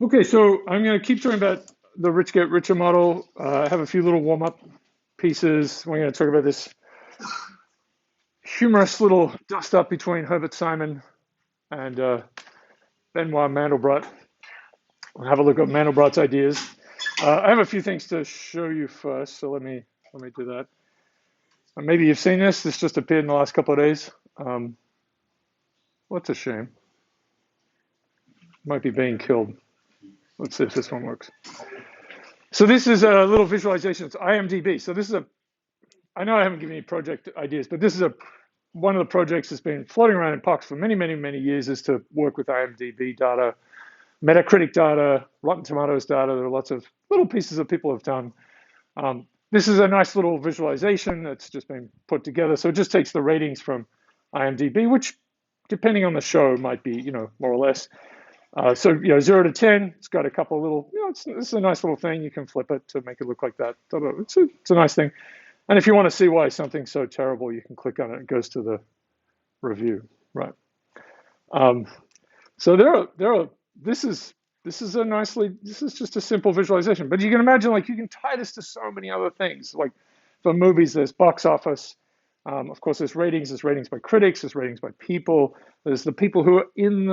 Okay, so I'm going to keep talking about the rich get richer model. I have a few little warm up pieces. We're going to talk about this humorous little dust up between Herbert Simon and Benoit Mandelbrot. We'll have a look at Mandelbrot's ideas. I have a few things to show you first, so let me do that. Maybe you've seen this. This just appeared in the last couple of days. Um, what's a shame? Might be being killed. Let's see if this one works. So this is a little visualization. It's IMDB. So this is a I know I haven't given you project ideas, but this is one of the projects that's been floating around in POX for many, many, many years is to work with IMDb data, Metacritic data, Rotten Tomatoes data. There are lots of little pieces that people have done. This is a nice little visualization that's just been put together. So it just takes the ratings from IMDb, which depending on the show might be, more or less. So, 0 to 10, it's got a couple of little, it's a nice little thing. You can flip it to make it look like that. It's a nice thing. And if you want to see why something's so terrible, you can click on it. It goes to the review, right? So this is just a simple visualization, but you can imagine like you can tie this to so many other things. Like for movies, there's box office. Of course, there's ratings by critics, there's ratings by people. There's the people who are in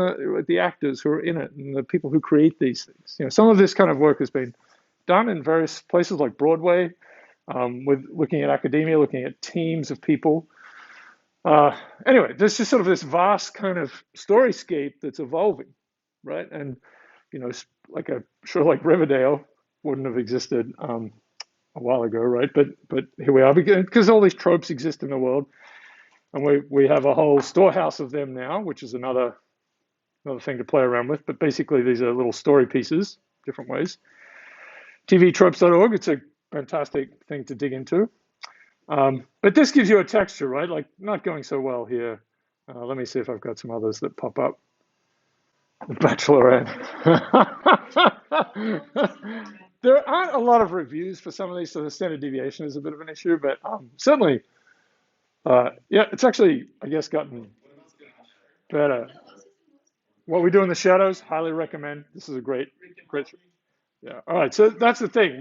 the actors who are in it, and the people who create these things. Some of this kind of work has been done in various places like Broadway, with looking at academia, looking at teams of people. Anyway, there's just sort of this vast kind of storyscape that's evolving, right? And like a show like Riverdale wouldn't have existed a while ago, right? But here we are because all these tropes exist in the world, and we have a whole storehouse of them now, which is another thing to play around with. But basically, these are little story pieces, different ways. TVtropes.org. It's a fantastic thing to dig into. But this gives you a texture, right? Like not going so well here. Let me see if I've got some others that pop up. The Bachelorette. There aren't a lot of reviews for some of these, so the standard deviation is a bit of an issue, but certainly, yeah, it's actually, I guess, gotten better. What we do in the shadows, highly recommend. This is a great. Yeah. All right. So that's the thing.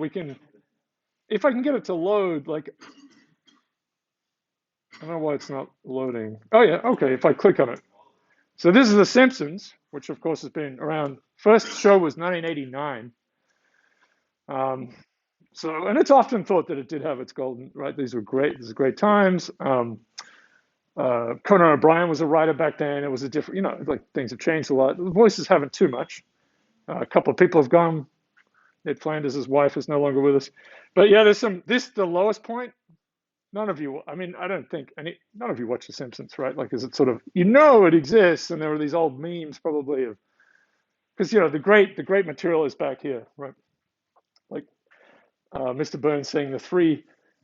If I can get it to load, like, I don't know why it's not loading. Oh yeah. Okay. If I click on it. So this is The Simpsons, which of course has been around. First show was 1989. And it's often thought that it did have its golden, right? These are great times. Conan O'Brien was a writer back then. It was a different, like things have changed a lot. The voices haven't too much. A couple of people have gone. Ned Flanders' wife is no longer with us. But yeah, the lowest point. None of you, I mean, I don't think none of you watch The Simpsons, right? Like, is it sort of, it exists, and there are these old memes probably of, because the great material is back here, right? Like Mr. Burns saying the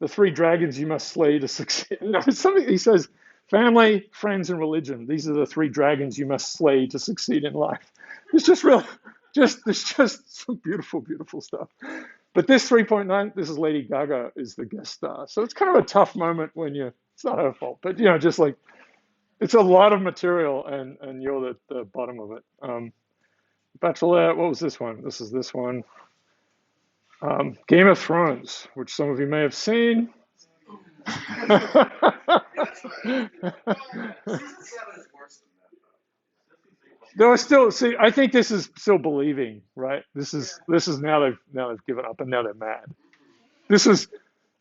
three dragons you must slay to succeed. No, it's something he says: family, friends, and religion. These are the three dragons you must slay to succeed in life. It's just real, it's just some beautiful, beautiful stuff. But this 3.9, this is Lady Gaga is the guest star. So it's kind of a tough moment when it's not her fault, but just like, it's a lot of material and you're the bottom of it. Bachelorette, what was this one? This is this one. Game of Thrones, which some of you may have seen. There are still, see, I think this is still believing, right? This is now they've given up and now they're mad. This is,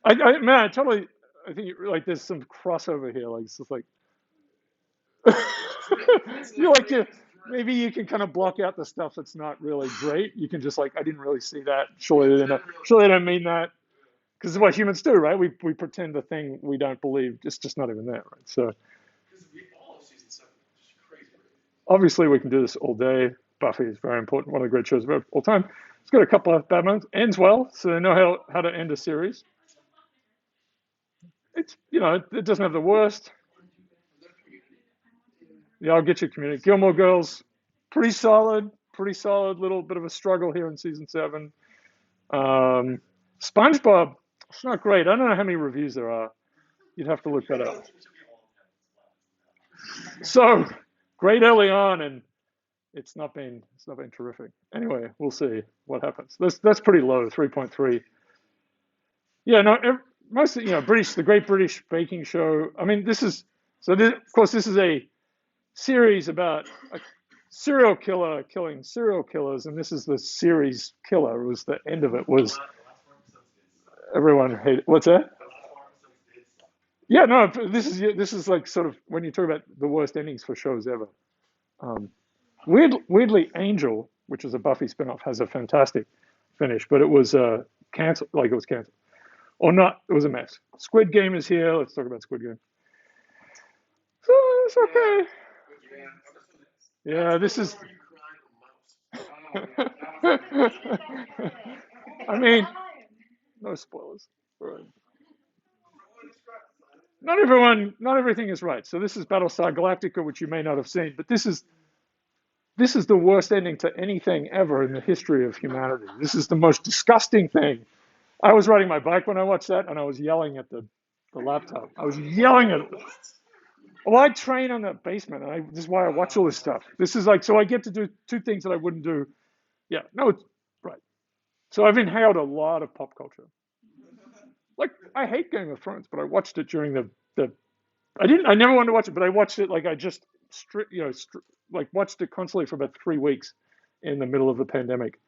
man, totally. I think like there's some crossover here. Like it's just like, maybe you can kind of block out the stuff that's not really great. You can just like, I didn't really see that. Surely they don't mean that, because it's what humans do, right? We pretend the thing we don't believe is just not even there, right? So obviously we can do this all day. Buffy is very important, one of the great shows of all time. It's got a couple of bad moments. Ends well, so they know how to end a series. It's it doesn't have the worst. Yeah, I'll get you Community. Gilmore Girls, pretty solid little bit of a struggle here in season 7. SpongeBob, it's not great. I don't know how many reviews there are. You'd have to look that up. So great early on, and it's not been terrific. Anyway, we'll see what happens. That's pretty low, 3.3. Yeah, no, most the Great British Baking Show. I mean, of course this is a series about a serial killer killing serial killers, and this is the series killer. It was the end of it was everyone hated. What's that? Yeah, no, this is like sort of when you talk about the worst endings for shows ever. Um, weirdly, Angel, which is a Buffy spinoff, has a fantastic finish, but it was canceled. Like it was canceled or not. It was a mess. Squid Game is here. Let's talk about Squid Game. So it's okay. Yeah, this is. I mean, no spoilers. All right. Not everything is right. So this is Battlestar Galactica, which you may not have seen, but this is the worst ending to anything ever in the history of humanity. This is the most disgusting thing. I was riding my bike when I watched that, and I was yelling at the laptop. I was yelling at it. Well, I train on the basement, and this is why I watch all this stuff. This is like, so I get to do two things that I wouldn't do. Yeah, no, it's right. So I've inhaled a lot of pop culture. Like, I hate Game of Thrones, but I watched it during the I never wanted to watch it, but I watched it like I just, like watched it constantly for about 3 weeks in the middle of the pandemic.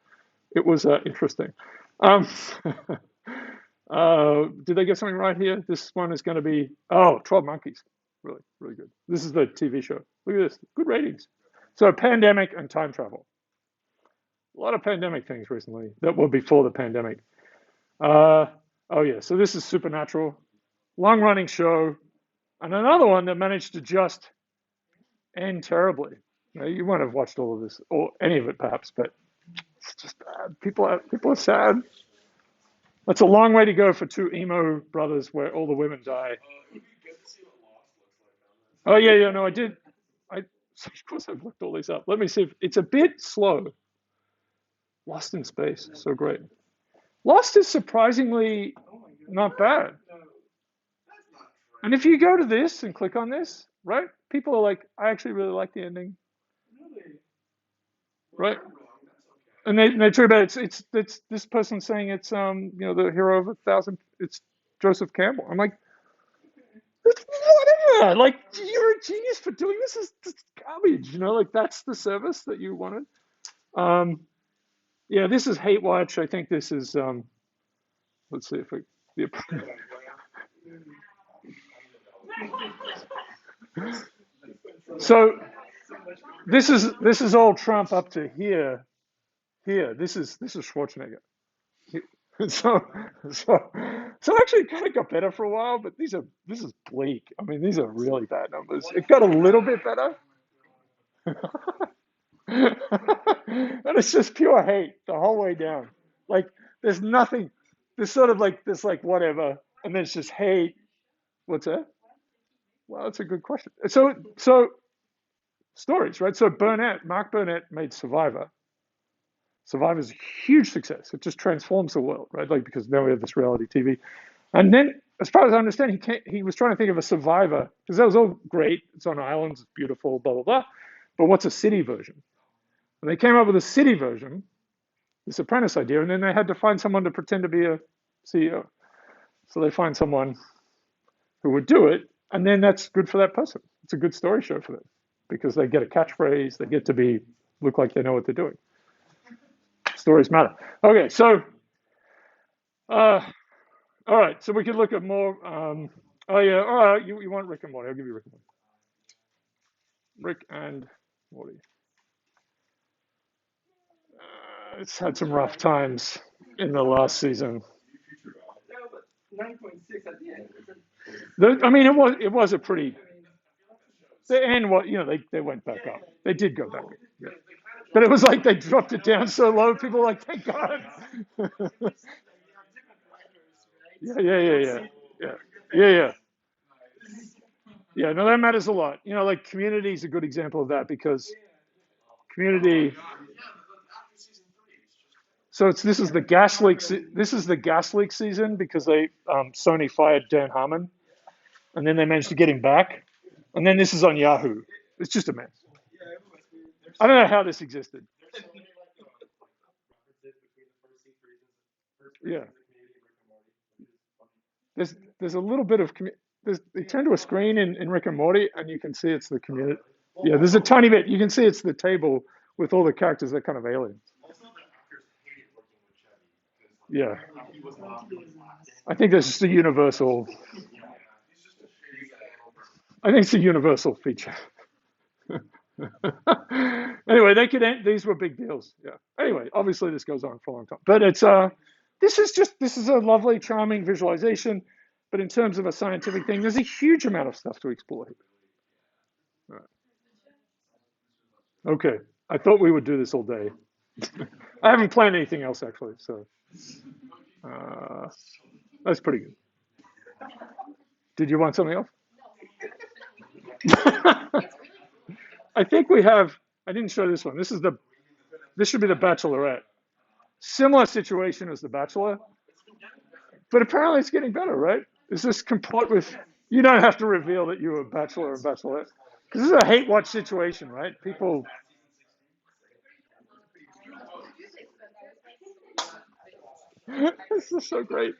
It was interesting. Um, did they get something right here? This one is going to be 12 Monkeys. Really, really good. This is the TV show. Look at this. Good ratings. So pandemic and time travel. A lot of pandemic things recently that were before the pandemic. Oh yeah. So this is Supernatural, long running show, and another one that managed to just end terribly. You won't have watched all of this or any of it perhaps, but it's just bad. People are sad. That's a long way to go for two emo brothers where all the women die. Oh yeah, yeah. No, I did. I of course I've looked all these up. Let me see if it's a bit slow. Lost in Space, so great. Lost is surprisingly not bad. And if you go to this and click on this, right? People are like, I actually really like the ending, right? And they talk about it's this person saying it's the hero of 1,000. It's Joseph Campbell. I'm like, whatever. Like you're a genius for doing this. Is garbage. Like that's the service that you wanted. Um, yeah, this is Hate Watch. I think this is let's see if the so this is all Trump up to here. Here, this is Schwarzenegger. So actually it kind of got better for a while, but this is bleak. I mean, these are really bad numbers. It got a little bit better. And it's just pure hate the whole way down. Like there's nothing. There's sort of like this like whatever, and then it's just hate. What's that? Well, that's a good question. So stories, right? So Mark Burnett made Survivor. Survivor's a huge success. It just transforms the world, right? Like because now we have this reality TV. And then, as far as I understand, he was trying to think of a Survivor because that was all great. It's on islands, it's beautiful, blah blah blah. But what's a city version? And they came up with a city version, this apprentice idea, and then they had to find someone to pretend to be a CEO. So they find someone who would do it, and then that's good for that person. It's a good story show for them because they get a catchphrase, they get to look like they know what they're doing. Stories matter. Okay, so all right, so we could look at more. Oh yeah, all right. You want Rick and Morty? I'll give you Rick and Morty. Rick and Morty. It's had some rough times in the last season. I mean, it was a pretty. The end, they went back up. They did go back up. Yeah. But it was like they dropped it down so low. People were like, thank God. Yeah. Yeah, no, that matters a lot. Like Community is a good example of that because Community. So this is the gas leak. This is the gas leak season because Sony fired Dan Harmon, and then they managed to get him back, and then this is on Yahoo. It's just a mess. I don't know how this existed. Yeah. There's a little bit of they turn to a screen in Rick and Morty, and you can see it's the community. Yeah, there's a tiny bit. You can see it's the table with all the characters that kind of aliens. Yeah, I think that's just a universal. I think it's a universal feature. Anyway, they could end, these were big deals. Yeah. Anyway, obviously this goes on for a long time, but it's this is a lovely, charming visualization. But in terms of a scientific thing, there's a huge amount of stuff to explore here. All right. Okay, I thought we would do this all day. I haven't planned anything else actually, so uh, that's pretty good. Did you want something else? I think we have. I didn't show this one. This should be the Bachelorette. Similar situation as the Bachelor, but apparently it's getting better, right? Is this complete with? You don't have to reveal that you were a Bachelor or Bachelorette because this is a hate watch situation, right? People. This is so great.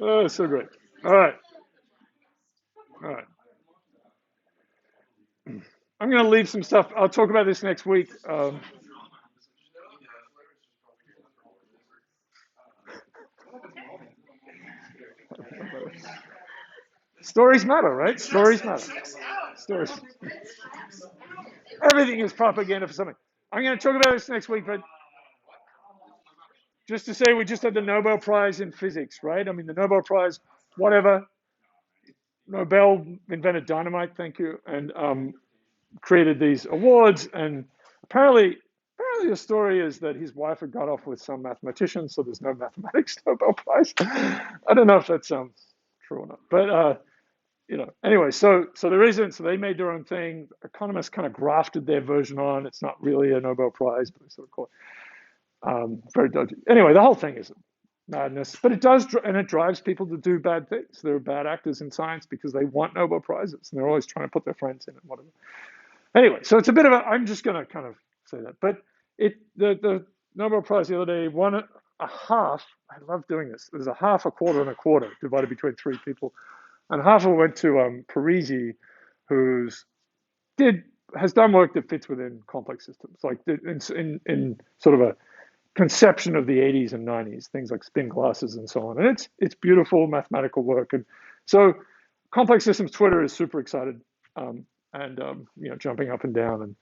Oh, so great. All right, all right. I'm going to leave some stuff. I'll talk about this next week. Stories matter, right? Stories matter. Stories. Everything is propaganda for something. I'm going to talk about this next week, but just to say, we just had the Nobel Prize in physics, right? I mean, the Nobel Prize, whatever. Nobel invented dynamite, thank you, and created these awards. And apparently, the story is that his wife had got off with some mathematician, so there's no mathematics Nobel Prize. I don't know if that's true or not, but anyway, so there isn't. So they made their own thing. Economists kind of grafted their version on. It's not really a Nobel Prize, but they sort of call it very dodgy. Anyway, the whole thing is madness, but it does, and it drives people to do bad things. There are bad actors in science because they want Nobel Prizes, and they're always trying to put their friends in it, whatever. Anyway, so it's a bit of a. I'm just going to kind of say that, but the Nobel Prize the other day won a half. I love doing this. There's a half, a quarter, and a quarter divided between three people. And half of it went to Parisi, who's has done work that fits within complex systems, like in sort of a conception of the 80s and 90s, things like spin glasses and so on. And it's beautiful mathematical work. And so complex systems Twitter is super excited, and jumping up and down, and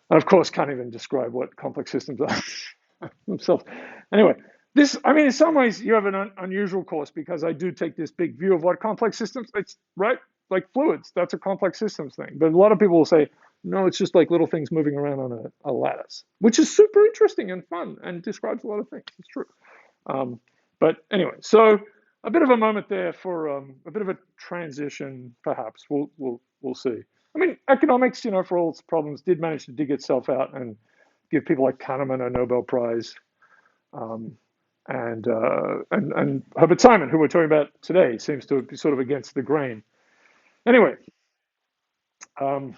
of course can't even describe what complex systems are themselves. Anyway. I mean, in some ways, you have an unusual course because I do take this big view of what complex systems. It's right, like fluids. That's a complex systems thing. But a lot of people will say, no, it's just like little things moving around on a lattice, which is super interesting and fun and describes a lot of things. It's true. But anyway, so a bit of a moment there for a bit of a transition, perhaps. We'll see. I mean, economics, for all its problems, did manage to dig itself out and give people like Kahneman a Nobel Prize. And Herbert Simon, who we're talking about today, seems to be sort of against the grain. Anyway, I'll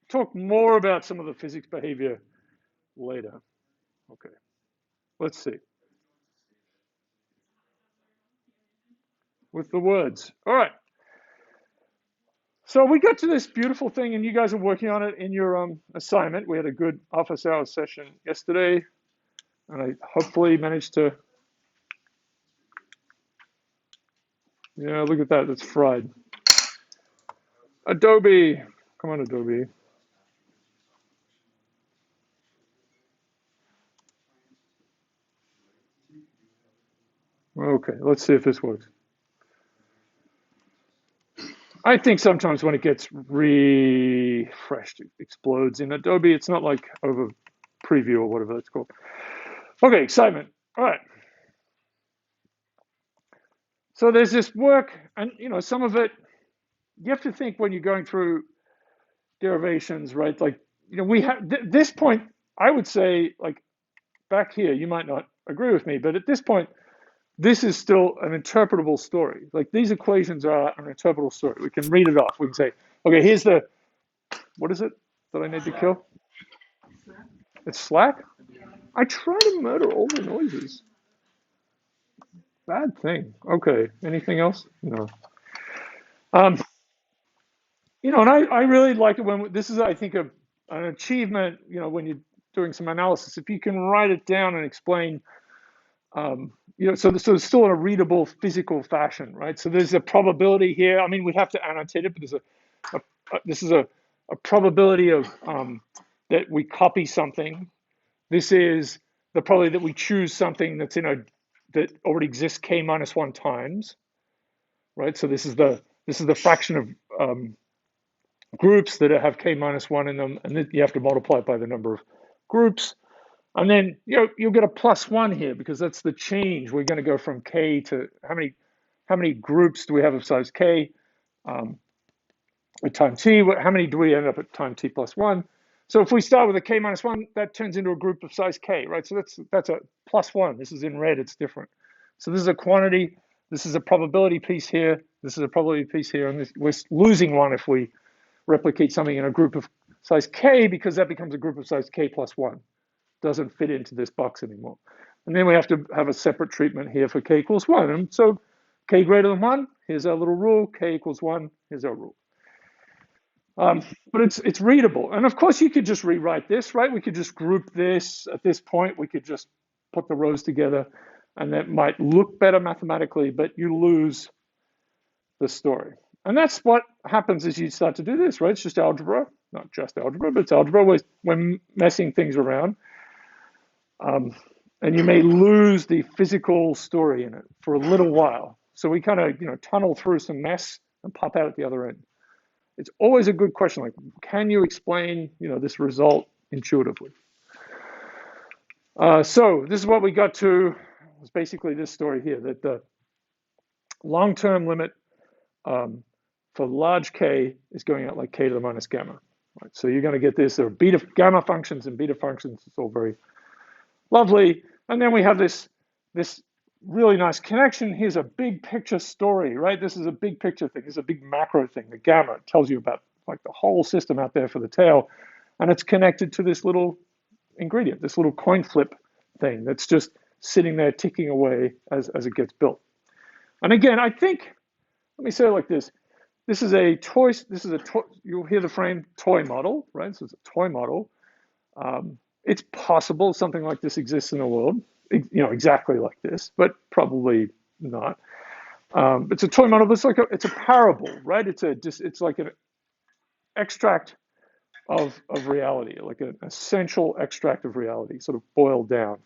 talk more about some of the physics behavior later. Okay, let's see. With the words. All right. So we got to this beautiful thing, and you guys are working on it in your assignment. We had a good office hours session yesterday, and I hopefully managed to. Yeah, look at that. That's fried. Adobe. Come on, Adobe. Okay, let's see if this works. I think sometimes when it gets refreshed, it explodes in Adobe. It's not like over preview or whatever it's called. Okay, excitement. All right. So there's this work, and some of it, you have to think when you're going through derivations, right? Like, we have this point. I would say, like, back here, you might not agree with me, but at this point, this is still an interpretable story. Like, these equations are an interpretable story. We can read it off. We can say, okay, here's what is it? that I need to kill? It's Slack? I try to murder all the noises. Bad thing. Okay. Anything else? No. Um, and I really like it when this is, I think, an achievement, when you're doing some analysis. If you can write it down and explain, so it's still in a readable physical fashion, right? So there's a probability here. I mean, we have to annotate it, but this is a probability of that we copy something. This is the probability that we choose something that already exists k minus one times, right? So this is the fraction of groups that have k minus one in them, and then you have to multiply it by the number of groups, and then you'll get a plus one here because that's the change. We're going to go from k to how many groups do we have of size k at time t? How many do we end up at time t plus one? So if we start with a k minus one, that turns into a group of size k, right? So that's a plus one. This is in red, it's different. So this is a quantity, this is a probability piece here, this is a probability piece here, and we're losing one if we replicate something in a group of size k, because that becomes a group of size k plus one. Doesn't fit into this box anymore. And then we have to have a separate treatment here for k equals one. And so k greater than one, here's our little rule, k equals one, here's our rule. But it's readable. And of course, you could just rewrite this, right? We could just group this. At this point, we could just put the rows together, and that might look better mathematically, but you lose the story. And that's what happens as you start to do this, right? It's just algebra, not just algebra, but it's algebra. We're messing things around. And you may lose the physical story in it for a little while. So we kind of, tunnel through some mess and pop out at the other end. It's always a good question, like, can you explain, this result intuitively? So this is what we got to. It's basically this story here, that the long-term limit for large k is going out like k to the minus gamma. Right? So you're going to get this. There are gamma functions and beta functions. It's all very lovely. And then we have this really nice connection. Here's a big picture story, right? This is a big picture thing. This is a big macro thing. The gamma tells you about like the whole system out there for the tail. And it's connected to this little ingredient, this little coin flip thing that's just sitting there ticking away as it gets built. And again, I think, let me say it like this. This is a toy, you'll hear the frame toy model, right? So it's a toy model. It's possible something like this exists in the world, exactly like this, but probably not. It's a toy model, but it's a parable, right? It's like an extract of reality, like an essential extract of reality, sort of boiled down.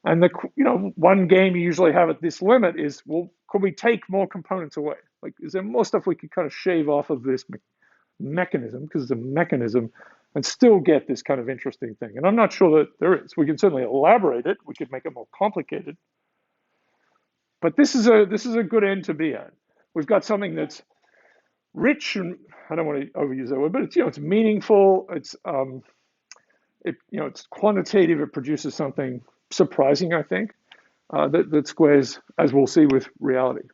And one game you usually have at this limit is, well, could we take more components away? Like, is there more stuff we could kind of shave off of this mechanism, because it's a mechanism, and still get this kind of interesting thing? And I'm not sure that there is. We can certainly elaborate it. We could make it more complicated. But this is a good end to be at. We've got something that's rich, and I don't want to overuse that word, but it's meaningful. It's it's quantitative. It produces something surprising, I think, that squares, as we'll see, with reality.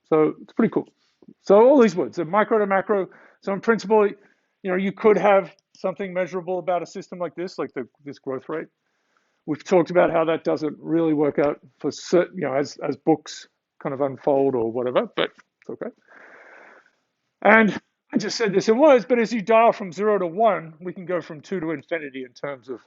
So it's pretty cool. So all these words, they're micro to macro. So in principle, you could have something measurable about a system like this, like this growth rate. We've talked about how that doesn't really work out for certain, as books kind of unfold or whatever, but it's okay. And I just said this in words, but as you dial from 0 to 1, we can go from 2 to infinity in terms of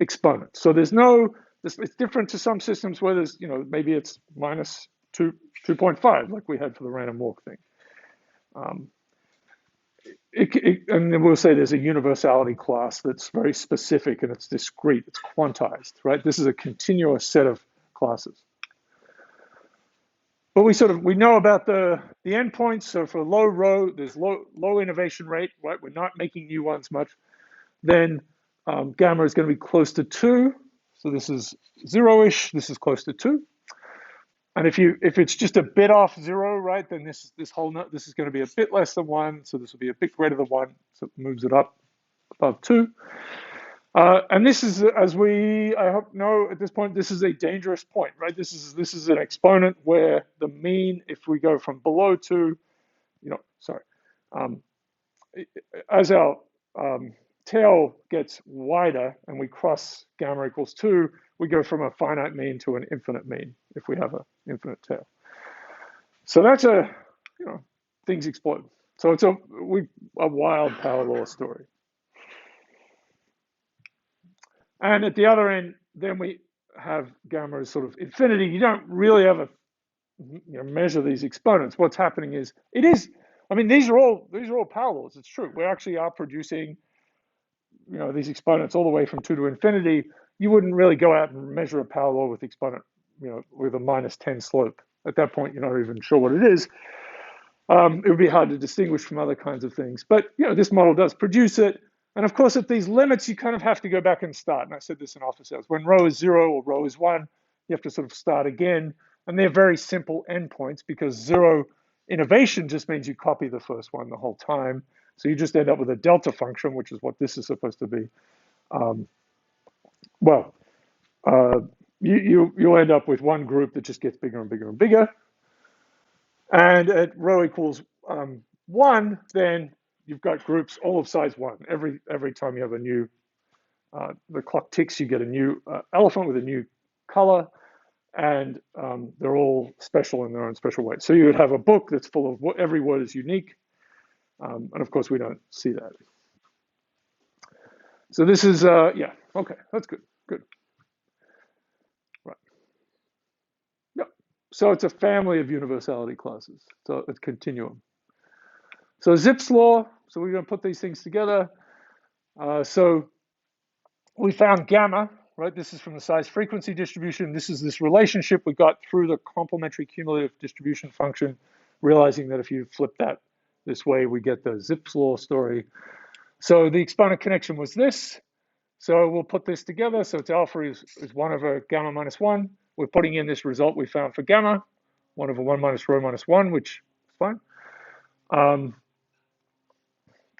exponents. So it's different to some systems where there's, maybe it's minus 2.5, like we had for the random walk thing. And then we'll say there's a universality class that's very specific and it's discrete, it's quantized, right? This is a continuous set of classes. But we know about the endpoints. So for low rho, there's low innovation rate, right? We're not making new ones much. Then gamma is going to be close to 2. So this is 0-ish. This is close to 2. And if it's just a bit off 0, right, then this is going to be a bit less than 1. So this will be a bit greater than 1. So it moves it up above 2. And this is, as I hope know at this point, this is a dangerous point, right? This is an exponent where the mean, if we go from below 2, as our tail gets wider and we cross gamma equals 2, we go from a finite mean to an infinite mean if we have an infinite tail. So that's things explode. So it's a wild power law story. And at the other end, then we have gamma as sort of infinity. You don't really ever measure these exponents. What's happening is these are all power laws. It's true. We actually are producing these exponents all the way from 2 to infinity. You wouldn't really go out and measure a power law with exponent with a -10 slope. At that point, you're not even sure what it is. It would be hard to distinguish from other kinds of things. But this model does produce it. And of course, at these limits, you kind of have to go back and start. And I said this in office hours. When rho is 0 or rho is 1, you have to sort of start again. And they're very simple endpoints because 0 innovation just means you copy the first one the whole time. So you just end up with a delta function, which is what this is supposed to be. You'll end up with one group that just gets bigger and bigger and bigger. And at rho equals 1, then you've got groups all of size 1. Every time you have a new, the clock ticks, you get a new elephant with a new color, and they're all special in their own special way. So you would have a book that's full of every word is unique, and of course we don't see that. So this is okay, that's good. Right. Yep. So it's a family of universality classes. So it's continuum. So Zipf's law, so we're going to put these things together. So we found gamma, right? This is from the size frequency distribution. This is this relationship we got through the complementary cumulative distribution function, realizing that if you flip that this way, we get the Zipf's law story. So the exponent connection was this. So we'll put this together. So it's alpha is 1 over gamma minus 1. We're putting in this result we found for gamma, 1 over 1 minus rho minus 1, which is fine.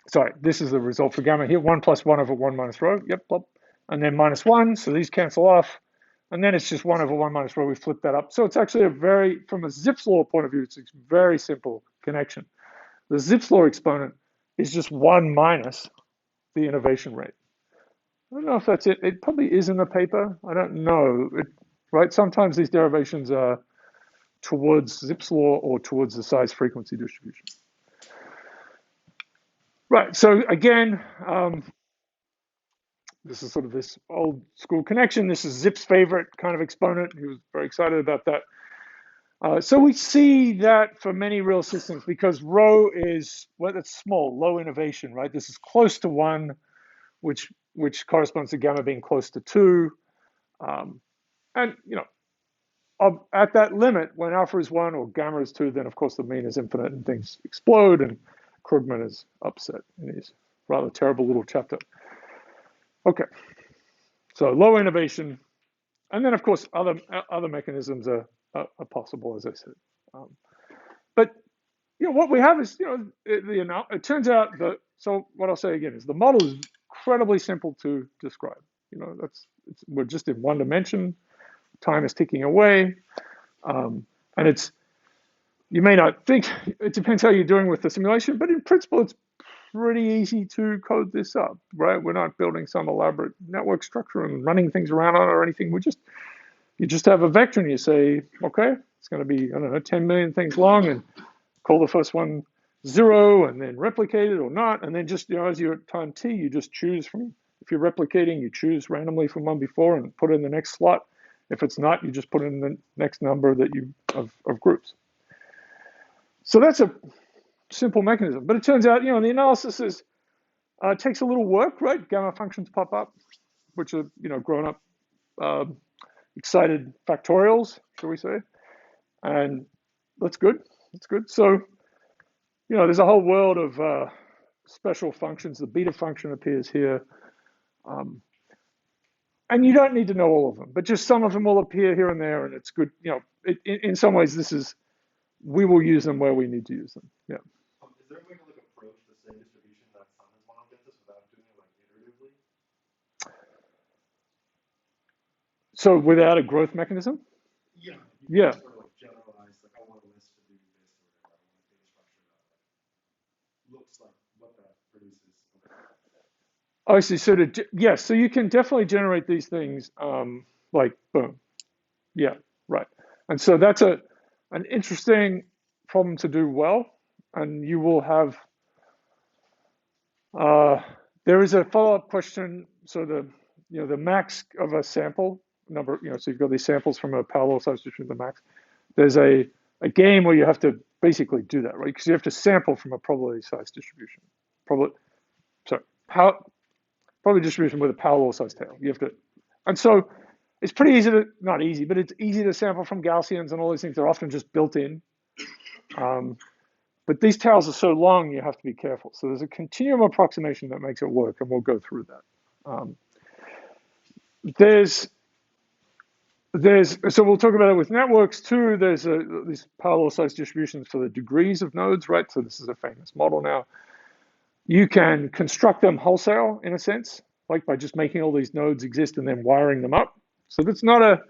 Sorry, this is the result for gamma here, 1 plus 1 over 1 minus rho, yep, plop. And then minus 1, so these cancel off. And then it's just 1 over 1 minus rho, we flip that up. So it's actually from a Zipf's law point of view, it's a very simple connection. The Zipf's law exponent is just 1 minus the innovation rate. I don't know if that's it. It probably is in the paper. I don't know, right? Sometimes these derivations are towards Zipf's law or towards the size frequency distribution. Right, so again, this is sort of this old school connection. This is Zipf's favorite kind of exponent. He was very excited about that. So we see that for many real systems because rho is, it's small, low innovation, right? This is close to 1, which corresponds to gamma being close to 2. And, at that limit, when alpha is 1 or gamma is 2, then of course the mean is infinite and things explode, and Krugman is upset in his rather terrible little chapter. Okay, so low innovation, and then of course other mechanisms are possible, as I said. But what we have is it turns out that, so what I'll say again is the model is incredibly simple to describe. We're just in one dimension. Time is ticking away, and you may not think, it depends how you're doing with the simulation, but in principle, it's pretty easy to code this up, right? We're not building some elaborate network structure and running things around on it or anything. You just have a vector and you say, okay, it's going to be, I don't know, 10 million things long, and call the first one 0 and then replicate it or not. And then just, as you're at time t, you just choose from, if you're replicating, you choose randomly from one before and put it in the next slot. If it's not, you just put in the next number that of groups. So that's a simple mechanism, but it turns out, the analysis takes a little work, right? Gamma functions pop up, which are, grown up, excited factorials, shall we say? And that's good. That's good. So, there's a whole world of special functions. The beta function appears here. And you don't need to know all of them, but just some of them will appear here and there, and it's good. In some ways, we will use them where we need to use them. Yeah. Is there a way to approach the same distribution that Simon's model gets us without doing it iteratively? So without a growth mechanism? Yeah. Yeah. Sort of generalize, I want a list to do this or whatever. I want a data structure that looks like what that Oh, I see. So yes, so you can definitely generate these things, like boom. Yeah, right. And so that's an interesting problem to do well, and you will have. Uh, there is a follow-up question. So the max of a sample number, so you've got these samples from a parallel substitution, the max. There's a game where you have to basically do that, right? Because you have to sample from a probability size distribution. Probably, sorry, probability distribution with a parallel size tail. You have to, and so it's pretty easy to, not easy, but it's easy to sample from Gaussians and all these things. They're often just built in. Um, but these tails are so long, you have to be careful. So there's a continuum approximation that makes it work, and we'll go through that. There's so we'll talk about it with networks too. There's these parallel size distributions for the degrees of nodes, right? So this is a famous model now. You can construct them wholesale in a sense, like by just making all these nodes exist and then wiring them up. So that's not a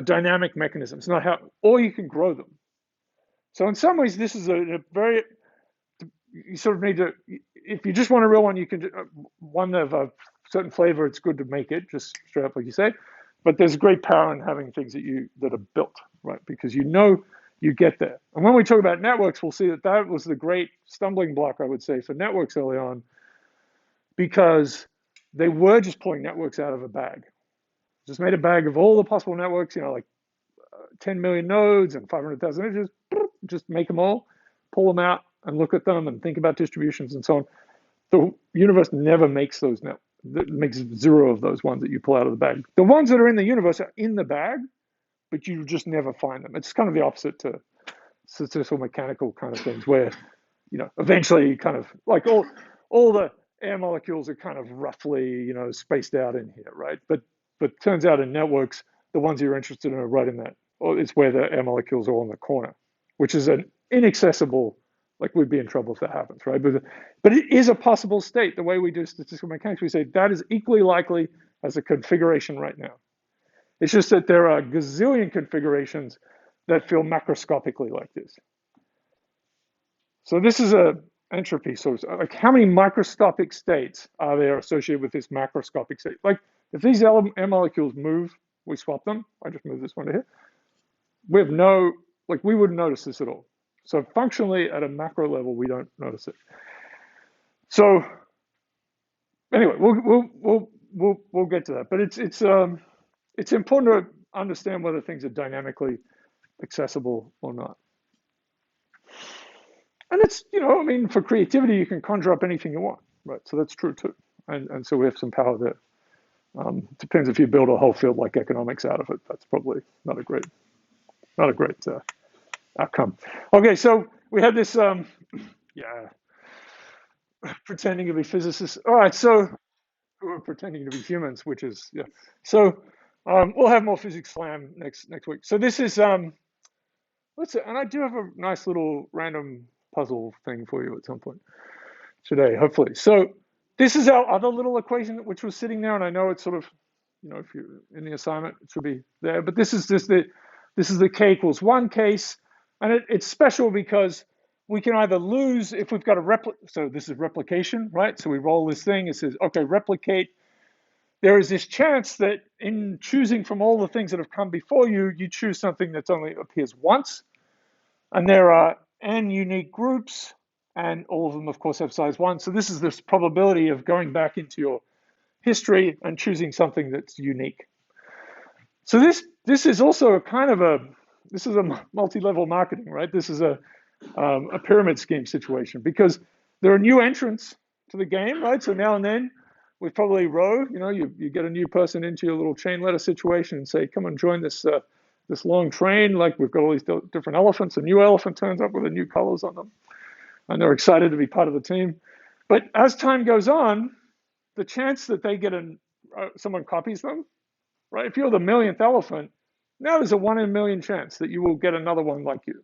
dynamic mechanism. It's not how, or you can grow them. So in some ways, this is a very, you sort of need to, if you just want a real one, you can, one of a certain flavor, it's good to make it, just straight up like you say. But there's great power in having things that are built, right? Because you get there. And when we talk about networks, we'll see that was the great stumbling block, I would say, for networks early on, because they were just pulling networks out of a bag. Just made a bag of all the possible networks, like 10 million nodes and 500,000 edges, just make them all, pull them out and look at them and think about distributions and so on. The universe never makes those networks. It makes zero of those ones that you pull out of the bag. The ones that are in the universe are in the bag, but you just never find them. It's kind of the opposite to statistical mechanical kind of things where, eventually kind of like all the air molecules are kind of roughly, spaced out in here, right? But turns out in networks, the ones you're interested in are right in that. Or it's where the air molecules are on the corner, which is an inaccessible, like we'd be in trouble if that happens, right? But it is a possible state. The way we do statistical mechanics, we say that is equally likely as a configuration right now. It's just that there are gazillion configurations that feel macroscopically like this. So this is a entropy source. Like how many microscopic states are there associated with this macroscopic state? Like if these air molecules move, we swap them. I just moved this one to here. We have we wouldn't notice this at all. So functionally at a macro level, we don't notice it. So anyway, we'll get to that. But it's important to understand whether things are dynamically accessible or not. And it's, for creativity, you can conjure up anything you want, right? So that's true too. And so we have some power there. Depends if you build a whole field like economics out of it. That's probably not a great outcome. Okay, so we had this, pretending to be physicists. All right, so we're pretending to be humans, which is, yeah. So we'll have more physics slam next week. So this is, and I do have a nice little random puzzle thing for you at some point today, hopefully. So this is our other little equation, which was sitting there, and I know it's sort of, if you're in the assignment, it should be there. But this is just this is the k equals 1 case, and it's special because we can either lose if we've got a so this is replication, right? So we roll this thing, it says, okay, replicate. There is this chance that in choosing from all the things that have come before you, you choose something that only appears once. And there are n unique groups, and all of them, of course, have size 1. So this is this probability of going back into your history and choosing something that's unique. So this is also a kind of a multi-level marketing, right? This is a pyramid scheme situation because there are new entrants to the game, right? So now and then we probably you get a new person into your little chain letter situation and say, come and join this this long train. Like we've got all these different elephants. A new elephant turns up with the new colors on them, and they're excited to be part of the team. But as time goes on, the chance that they get someone copies them, right? If you're the millionth elephant, now there's a 1 in a million chance that you will get another one like you.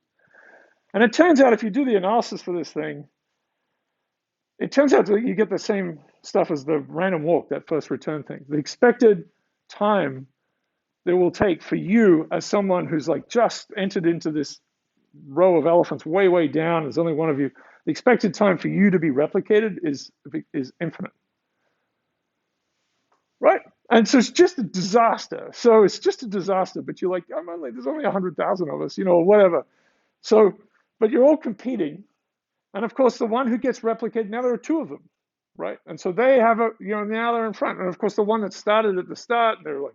And it turns out if you do the analysis for this thing, it turns out that you get the same stuff as the random walk, that first return thing. The expected time that it will take for you as someone who's like just entered into this row of elephants way, way down, there's only one of you, The expected time for you to be replicated is infinite, right? And so it's just a disaster. So it's just a disaster. But you're like, there's only 100,000 of us, or whatever. So, but you're all competing, and of course, the one who gets replicated, now there are two of them, right? And so they have now they're in front. And of course, the one that started at the start, they're like,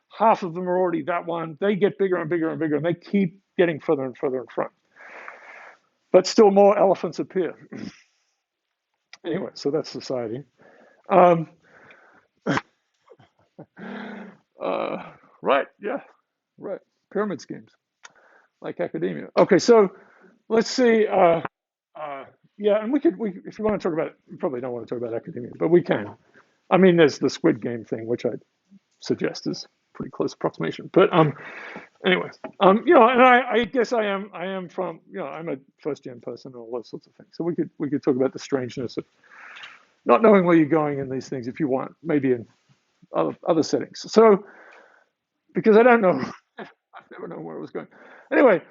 half of them are already that one. They get bigger and bigger and bigger, and they keep getting further and further in front. But still more elephants appear. Anyway, so that's society. Um, right, yeah, right. Pyramid schemes, like academia. Okay, so let's see. Yeah, and we if you want to talk about it, you probably don't want to talk about academia, but we can. I mean, there's the Squid Game thing, which I suggest is pretty close approximation. But anyway, and I guess I am from, I'm a first gen person and all those sorts of things. So we could talk about the strangeness of not knowing where you're going in these things if you want, maybe in other settings. So because I don't know, I've never known where it was going. Anyway,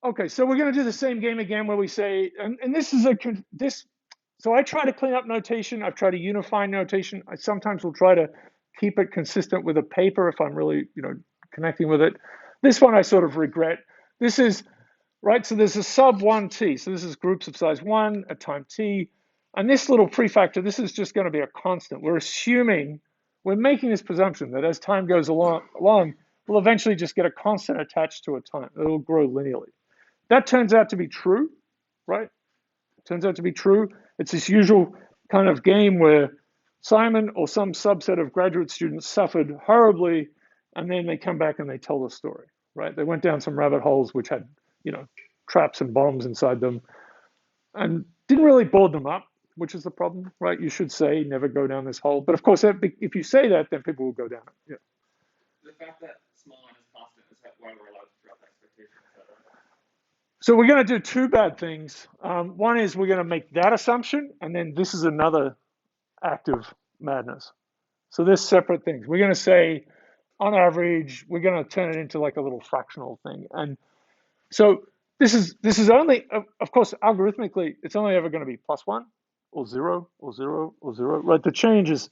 okay, so we're going to do the same game again where we say, and this is this. So I try to clean up notation. I've tried to unify notation. I sometimes will try to keep it consistent with a paper if I'm really, connecting with it. This one I sort of regret. This is, right, so there's a sub 1t. So this is groups of size 1 at time t. And this little prefactor, this is just going to be a constant. We're making this presumption that as time goes along, we'll eventually just get a constant attached to a time. It'll grow linearly. That turns out to be true, right? Turns out to be true. It's this usual kind of game where Simon or some subset of graduate students suffered horribly, and then they come back and they tell the story, right? They went down some rabbit holes which had, traps and bombs inside them, and didn't really board them up, which is the problem, right? You should say never go down this hole, but of course, if you say that, then people will go down it. Yeah. The fact that small n is constant is why we're allowed to drop expectations. So we're going to do two bad things. One is we're going to make that assumption, and then this is another act of madness. So there's separate things. We're going to say, on average, we're going to turn it into like a little fractional thing. And so this is only, of course, algorithmically, it's only ever going to be +1 or 0 or 0 or 0, right? The change is,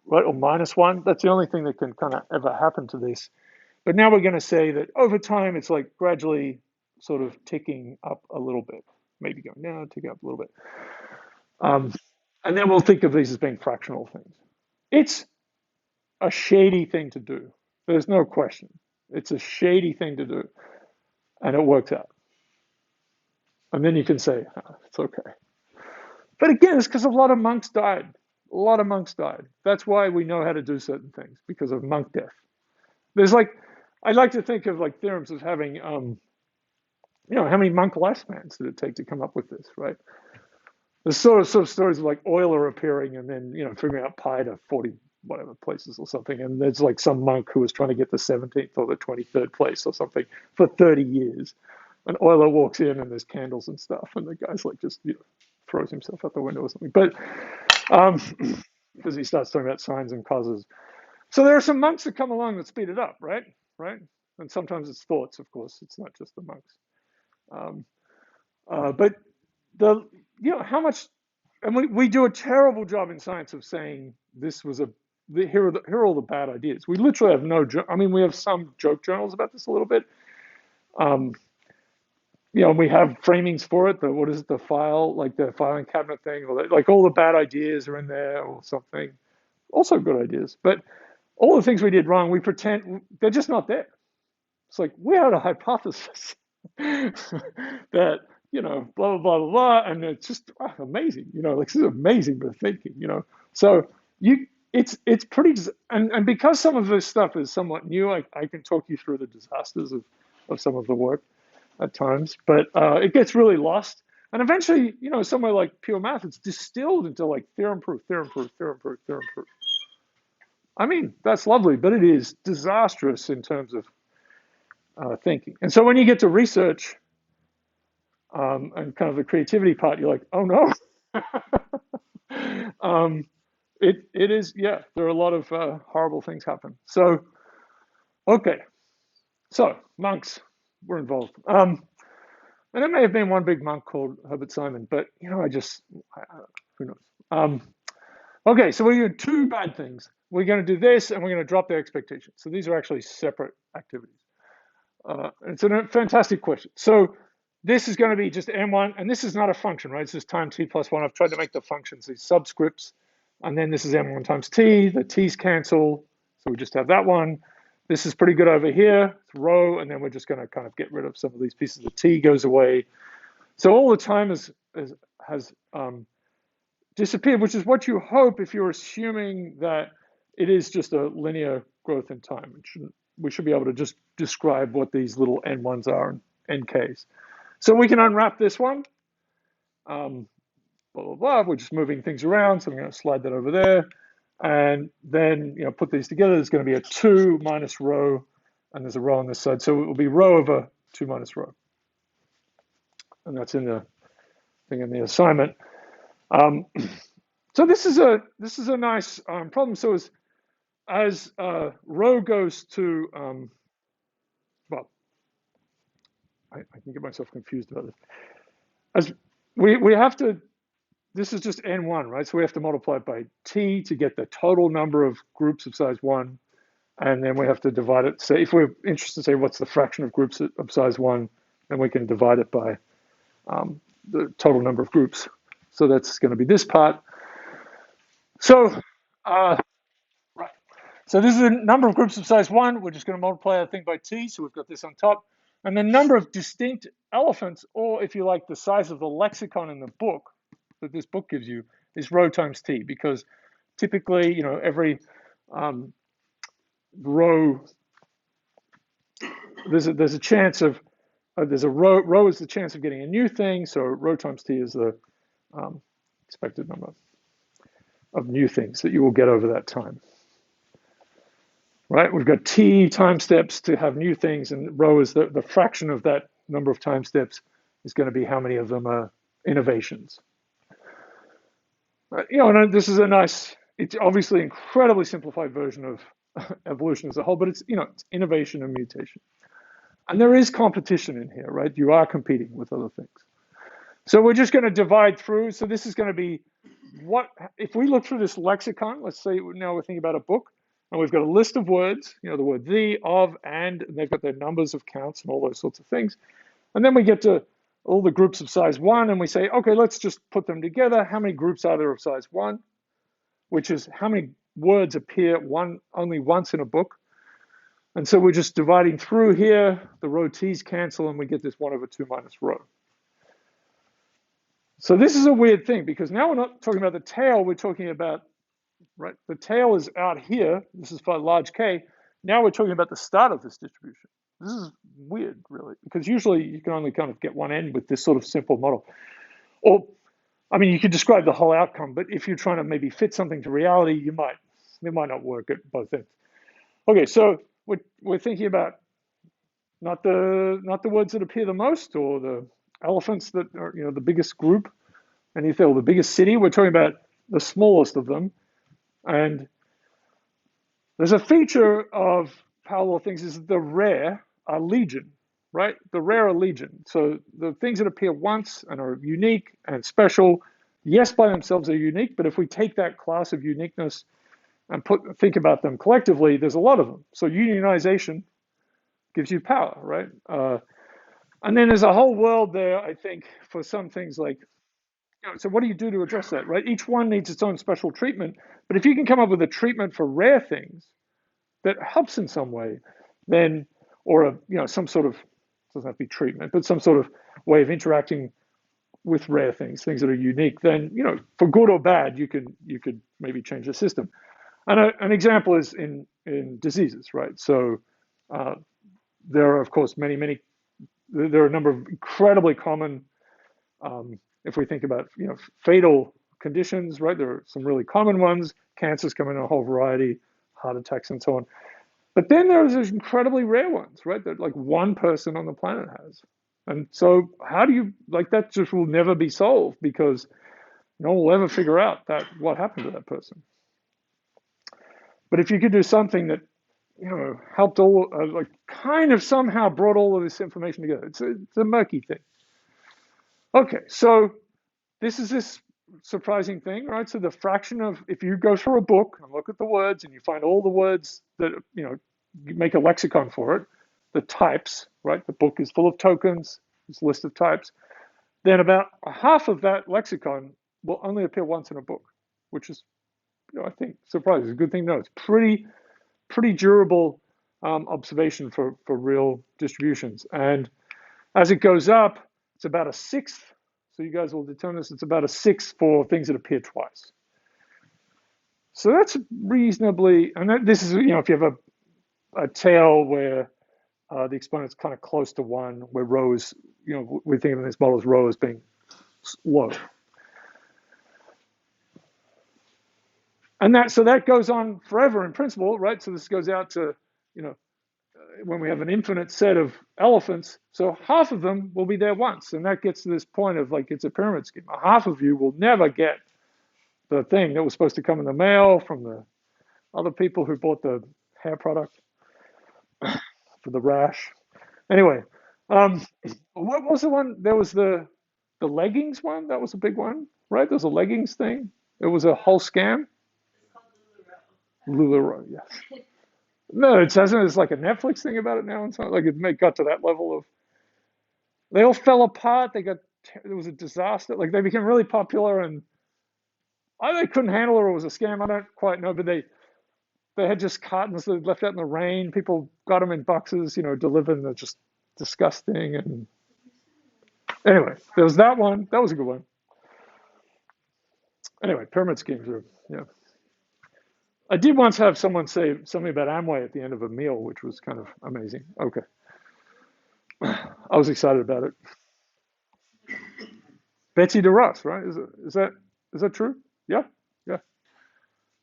right, or -1. That's the only thing that can kind of ever happen to this. But now we're going to say that over time, it's like gradually sort of ticking up a little bit, maybe going down, ticking up a little bit. And then we'll think of these as being fractional things. It's a shady thing to do. There's no question. It's a shady thing to do. And it works out. And then you can say, it's okay. But again, it's because a lot of monks died. A lot of monks died. That's why we know how to do certain things, because of monk death. There's I like to think of like theorems as having, how many monk lifespans did it take to come up with this, right? There's sort of stories of like Euler appearing and then, figuring out pi to 40 whatever places or something. And there's like some monk who was trying to get the 17th or the 23rd place or something for 30 years. And Euler walks in and there's candles and stuff. And the guy's like just, throws himself out the window or something. But because he starts talking about sines and causes. So there are some monks that come along that speed it up, right? Right? And sometimes it's thoughts, of course. It's not just the monks. But how much, and we do a terrible job in science of saying this was here are all the bad ideas. We literally have we have some joke journals about this a little bit. And we have framings for it. The file, like the filing cabinet thing, or like all the bad ideas are in there or something. Also good ideas, but all the things we did wrong, we pretend they're just not there. It's like we had a hypothesis that, blah, blah, blah, blah, blah, and it's just amazing, like this is amazing bit of thinking, So it's pretty, and because some of this stuff is somewhat new, I can talk you through the disasters of some of the work at times, but it gets really lost. And eventually, somewhere like pure math, it's distilled into like theorem proof, theorem proof, theorem proof, theorem proof. I mean, that's lovely, but it is disastrous in terms of thinking. And so when you get to research and kind of the creativity part, you're like, oh no. It is, yeah, there are a lot of horrible things happen. So, okay. So monks were involved. And it may have been one big monk called Herbert Simon, but who knows? Okay, so we do two bad things. We're going to do this, and we're going to drop the expectation. So these are actually separate activities. It's a fantastic question. So this is going to be just n1, and this is not a function, right? It's just time t plus 1. I've tried to make the functions these subscripts, and then this is n1 times t. The t's cancel, so we just have that one. This is pretty good over here. It's rho, and then we're just going to kind of get rid of some of these pieces. The t goes away. So all the time has disappeared, which is what you hope if you're assuming that it is just a linear growth in time. We should be able to just describe what these little n1s are and nks. So we can unwrap this one. Blah, blah, blah. We're just moving things around. So I'm going to slide that over there. And then, put these together. There's going to be a 2 minus rho, and there's a rho on this side. So it will be rho over 2 minus rho. And that's in the thing in the assignment. So this is a nice problem. So as rho goes to, well, I can get myself confused about this. As we have to, this is just n1, right? So we have to multiply it by t to get the total number of groups of size 1. And then we have to divide it. Say, if we're interested, say, what's the fraction of groups of size 1, then we can divide it by the total number of groups. So that's going to be this part. So, right. So this is the number of groups of size 1. We're just going to multiply that thing by t. So we've got this on top. And the number of distinct elephants, or if you like, the size of the lexicon in the book that this book gives you, is rho times t. Because typically, every row, there's a chance of, there's a row is the chance of getting a new thing. So rho times t is the expected number of new things that you will get over that time. Right, we've got t time steps to have new things, and rho is the fraction of that number of time steps is going to be how many of them are innovations. And this is it's obviously an incredibly simplified version of evolution as a whole, but it's innovation and mutation. And there is competition in here, right? You are competing with other things. So we're just going to divide through. So this is going to be if we look through this lexicon, let's say now we're thinking about a book, and we've got a list of words, the word the, of, and they've got their numbers of counts and all those sorts of things. And then we get to all the groups of size 1, and we say, okay, let's just put them together. How many groups are there of size 1? Which is how many words appear only once in a book. And so we're just dividing through here. The rho t's cancel, and we get this 1 over 2 minus rho. So this is a weird thing, because now we're not talking about the tail. We're talking about, right, the tail is out here. This is for large K. Now we're talking about the start of this distribution. This is weird, really, because usually you can only kind of get one end with this sort of simple model. Or, I mean, you could describe the whole outcome, but if you're trying to maybe fit something to reality, it might not work at both ends. Okay, so we're thinking about not the words that appear the most, or the elephants that are the biggest group, and the biggest city. We're talking about the smallest of them. And there's a feature of parallel things is the rare are legion, right? The rare are legion. So the things that appear once and are unique and special, yes, by themselves are unique, but if we take that class of uniqueness and think about them collectively, there's a lot of them. So unionization gives you power, right? And then there's a whole world there, I think, for some things like, so what do you do to address that, right? Each one needs its own special treatment, but if you can come up with a treatment for rare things that helps in some way, then, or some sort of, doesn't have to be treatment, but some sort of way of interacting with rare things that are unique, then, for good or bad, you could maybe change the system. And an example is in diseases, right? So there are, of course, there are a number of incredibly common, if we think about, fatal conditions, right? There are some really common ones. Cancers come in a whole variety, heart attacks and so on. But then there's those incredibly rare ones, right? That like one person on the planet has. And so how do you, that just will never be solved, because no one will ever figure out what happened to that person. But if you could do something that, helped kind of somehow brought all of this information together. It's a murky thing. Okay, so this surprising thing, right? So the fraction of, if you go through a book and look at the words and you find all the words that, you make a lexicon for it, the types, right? The book is full of tokens, it's a list of types. Then about half of that lexicon will only appear once in a book, which is, I think, surprising. It's a good thing to know. It's pretty durable observation for real distributions. And as it goes up, it's about a sixth. So you guys will determine this. It's about a sixth for things that appear twice. So that's reasonably, and this is, if you have a tail where the exponent's kind of close to one, where rho is, we think of this model as rho as being low. And so that goes on forever in principle, right? So this goes out to, when we have an infinite set of elephants, so half of them will be there once. And that gets to this point of like, it's a pyramid scheme. Half of you will never get the thing that was supposed to come in the mail from the other people who bought the hair product for the rash. Anyway, what was the one? There was the leggings one. That was a big one, right? There was a leggings thing. It was a whole scam. LuLaRoe, yes. No, it doesn't. It's like a Netflix thing about it now. It's not like it got to that level of. They all fell apart. It was a disaster. Like they became really popular, and they couldn't handle it, or it was a scam. I don't quite know, but they had just cartons that left out in the rain. People got them in boxes, delivered, and they're just disgusting. And anyway, there was that one. That was a good one. Anyway, pyramid schemes are, yeah. I did once have someone say something about Amway at the end of a meal, which was kind of amazing. Okay. I was excited about it. Betsy DeRoss, right? Is that true? Yeah, yeah.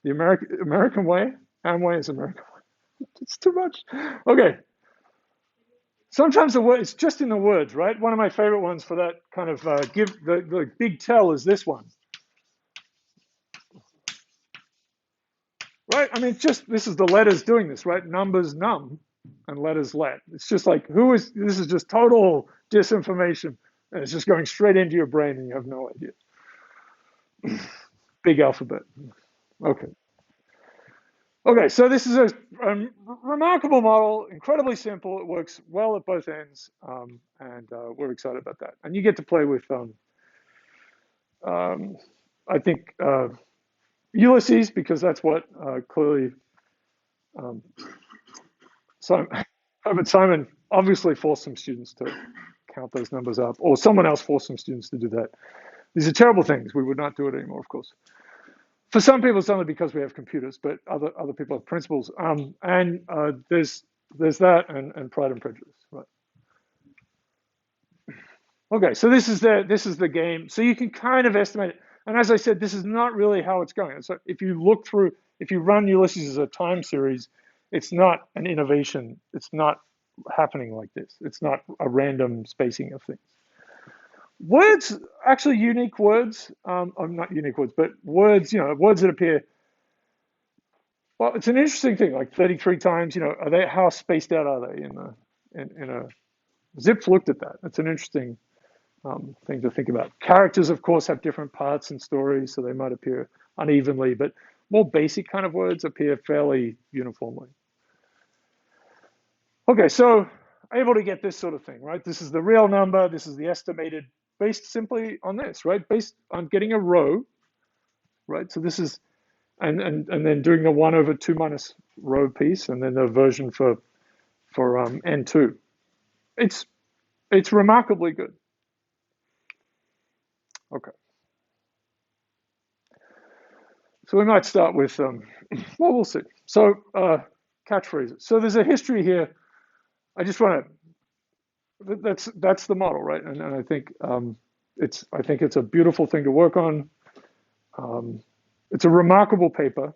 The American way. Amway is American way. It's too much. Okay. Sometimes the word, it's just in the words, right? One of my favorite ones for that kind of the big tell is this one, right? I mean, this is the letters doing this, right? Numbers num and letters let. It's just like, this is just total disinformation. And it's just going straight into your brain and you have no idea. Big alphabet. Okay. Okay, so this is a remarkable model, incredibly simple. It works well at both ends, and we're excited about that. And you get to play with, I think, Ulysses, because that's what clearly Herbert Simon obviously forced some students to count those numbers up, or someone else forced some students to do that. These are terrible things. We would not do it anymore, of course. For some people, it's only because we have computers, but other people have principles. And there's that and Pride and Prejudice, right? Okay, so this is the game. So you can kind of estimate it. And as I said, this is not really how it's going. So if you run Ulysses as a time series, it's not an innovation. It's not happening like this. It's not a random spacing of things. Words, actually unique words, or not unique words, but words, words that appear. Well, it's an interesting thing, like 33 times, how spaced out are they in a, Zipf looked at that. It's an interesting thing to think about. Characters, of course, have different parts and stories, so they might appear unevenly, but more basic kind of words appear fairly uniformly. Okay, so able to get this sort of thing, right? This is the real number, this is the estimated, based simply on this, right? Based on getting a row, right? So this is, and then doing the 1 over 2 minus row piece, and then the version for n2. It's remarkably good. Okay. So we might start with, well, we'll see. So catchphrases. So there's a history here. I just want to, that's the model, right? And I think it's a beautiful thing to work on. It's a remarkable paper.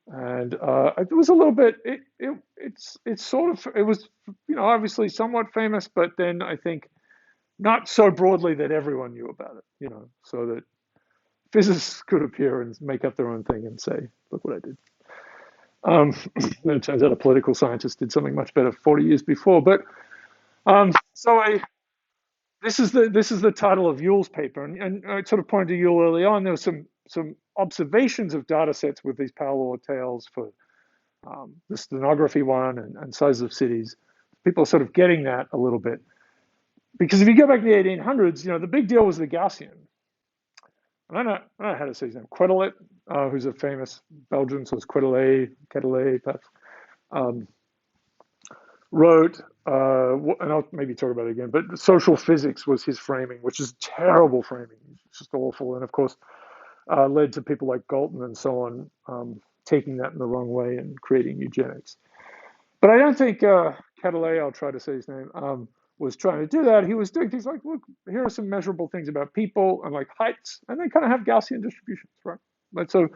And it was a little bit, it's sort of, it was, obviously somewhat famous, but then I think not so broadly that everyone knew about it, so that physicists could appear and make up their own thing and say, look what I did. And it turns out a political scientist did something much better 40 years before. But this is the title of Yule's paper, and I sort of pointed to Yule early on. There was some observations of data sets with these power law tails for the stenography one and size of cities. People are sort of getting that a little bit. Because if you go back to the 1800s, the big deal was the Gaussian. And I don't know how to say his name. Quetelet, who's a famous Belgian, so it's Quetelet, perhaps, wrote, and I'll maybe talk about it again, but social physics was his framing, which is terrible framing. It's just awful. And of course, led to people like Galton and so on taking that in the wrong way and creating eugenics. But I don't think Quetelet, I'll try to say his name, was trying to do that. He was doing things like, look, here are some measurable things about people and like heights, and they kind of have Gaussian distributions, right? But so,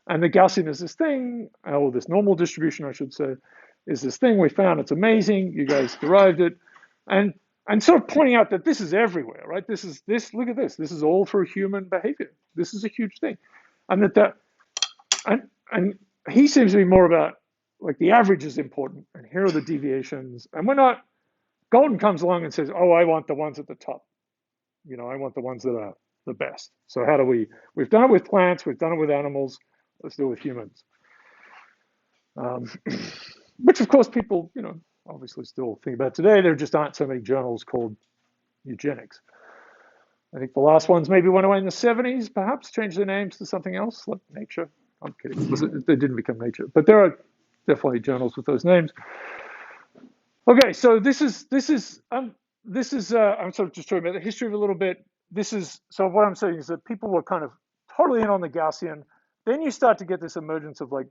and the Gaussian is this thing, or this normal distribution, I should say, is this thing we found. It's amazing. You guys derived it, and sort of pointing out that this is everywhere, right? This. Look at this. This is all for human behavior. This is a huge thing, and and he seems to be more about like the average is important, and here are the deviations, and we're not. Galton comes along and says, "Oh, I want the ones at the top. I want the ones that are the best." So how do we've done it with plants, we've done it with animals, let's do it with humans. Which of course people, obviously still think about today. There just aren't so many journals called eugenics. I think the last ones maybe went away in the 70s, perhaps changed their names to something else, like Nature. I'm kidding. They didn't become Nature, but there are definitely journals with those names. Okay, so this is I'm sort of just talking about the history of it a little bit. So what I'm saying is that people were kind of totally in on the Gaussian. Then you start to get this emergence of like,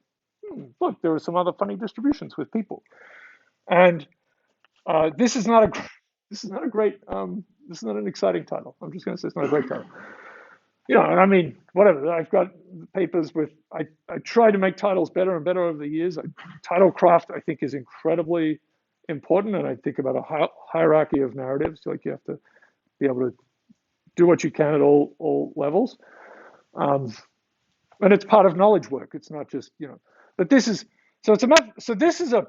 look, there are some other funny distributions with people, and this is not an exciting title. I'm just going to say it's not a great title. And I mean, whatever. I've got papers with. I try to make titles better and better over the years. Title craft, I think, is incredibly important, and I think about a hierarchy of narratives. Like you have to be able to do what you can at all levels, and it's part of knowledge work. It's not just But this is this is a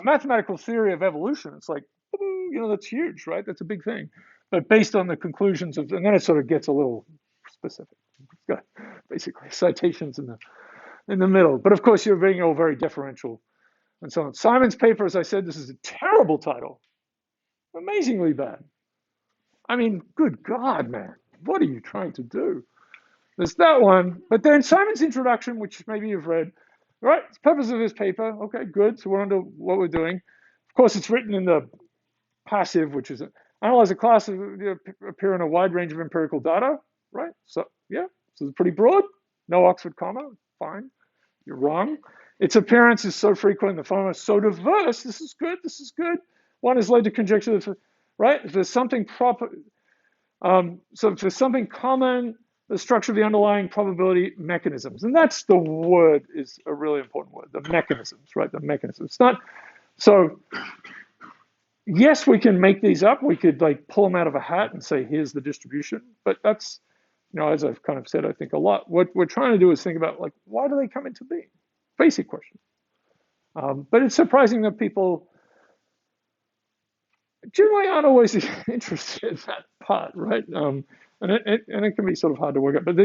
mathematical theory of evolution. It's like that's huge, right? That's a big thing, but based on the conclusions and then it sort of gets a little specific. It's got basically citations in the middle, but of course you're being all very deferential. And so on. Simon's paper, as I said, this is a terrible title. Amazingly bad. I mean, good God, man. What are you trying to do? There's that one. But then Simon's introduction, which maybe you've read. Right, the purpose of this paper. Okay, good. So we're on to what we're doing. Of course, it's written in the passive, which is analyze a class of appear in a wide range of empirical data. Right? So, yeah. So it's pretty broad. No Oxford comma. Fine. You're wrong. Its appearance is so frequent, the phenomena is so diverse. This is good. This is good. One has led to conjecture that, right? If there's something proper, so if there's something common, the structure of the underlying probability mechanisms, and that's the word is a really important word. The mechanisms, right? The mechanisms. It's not so. Yes, we can make these up. We could like pull them out of a hat and say, here's the distribution. But that's, as I've kind of said, I think a lot. What we're trying to do is think about like, why do they come into being? Basic question. But it's surprising that people generally aren't always interested in that part, right? And it can be sort of hard to work out. But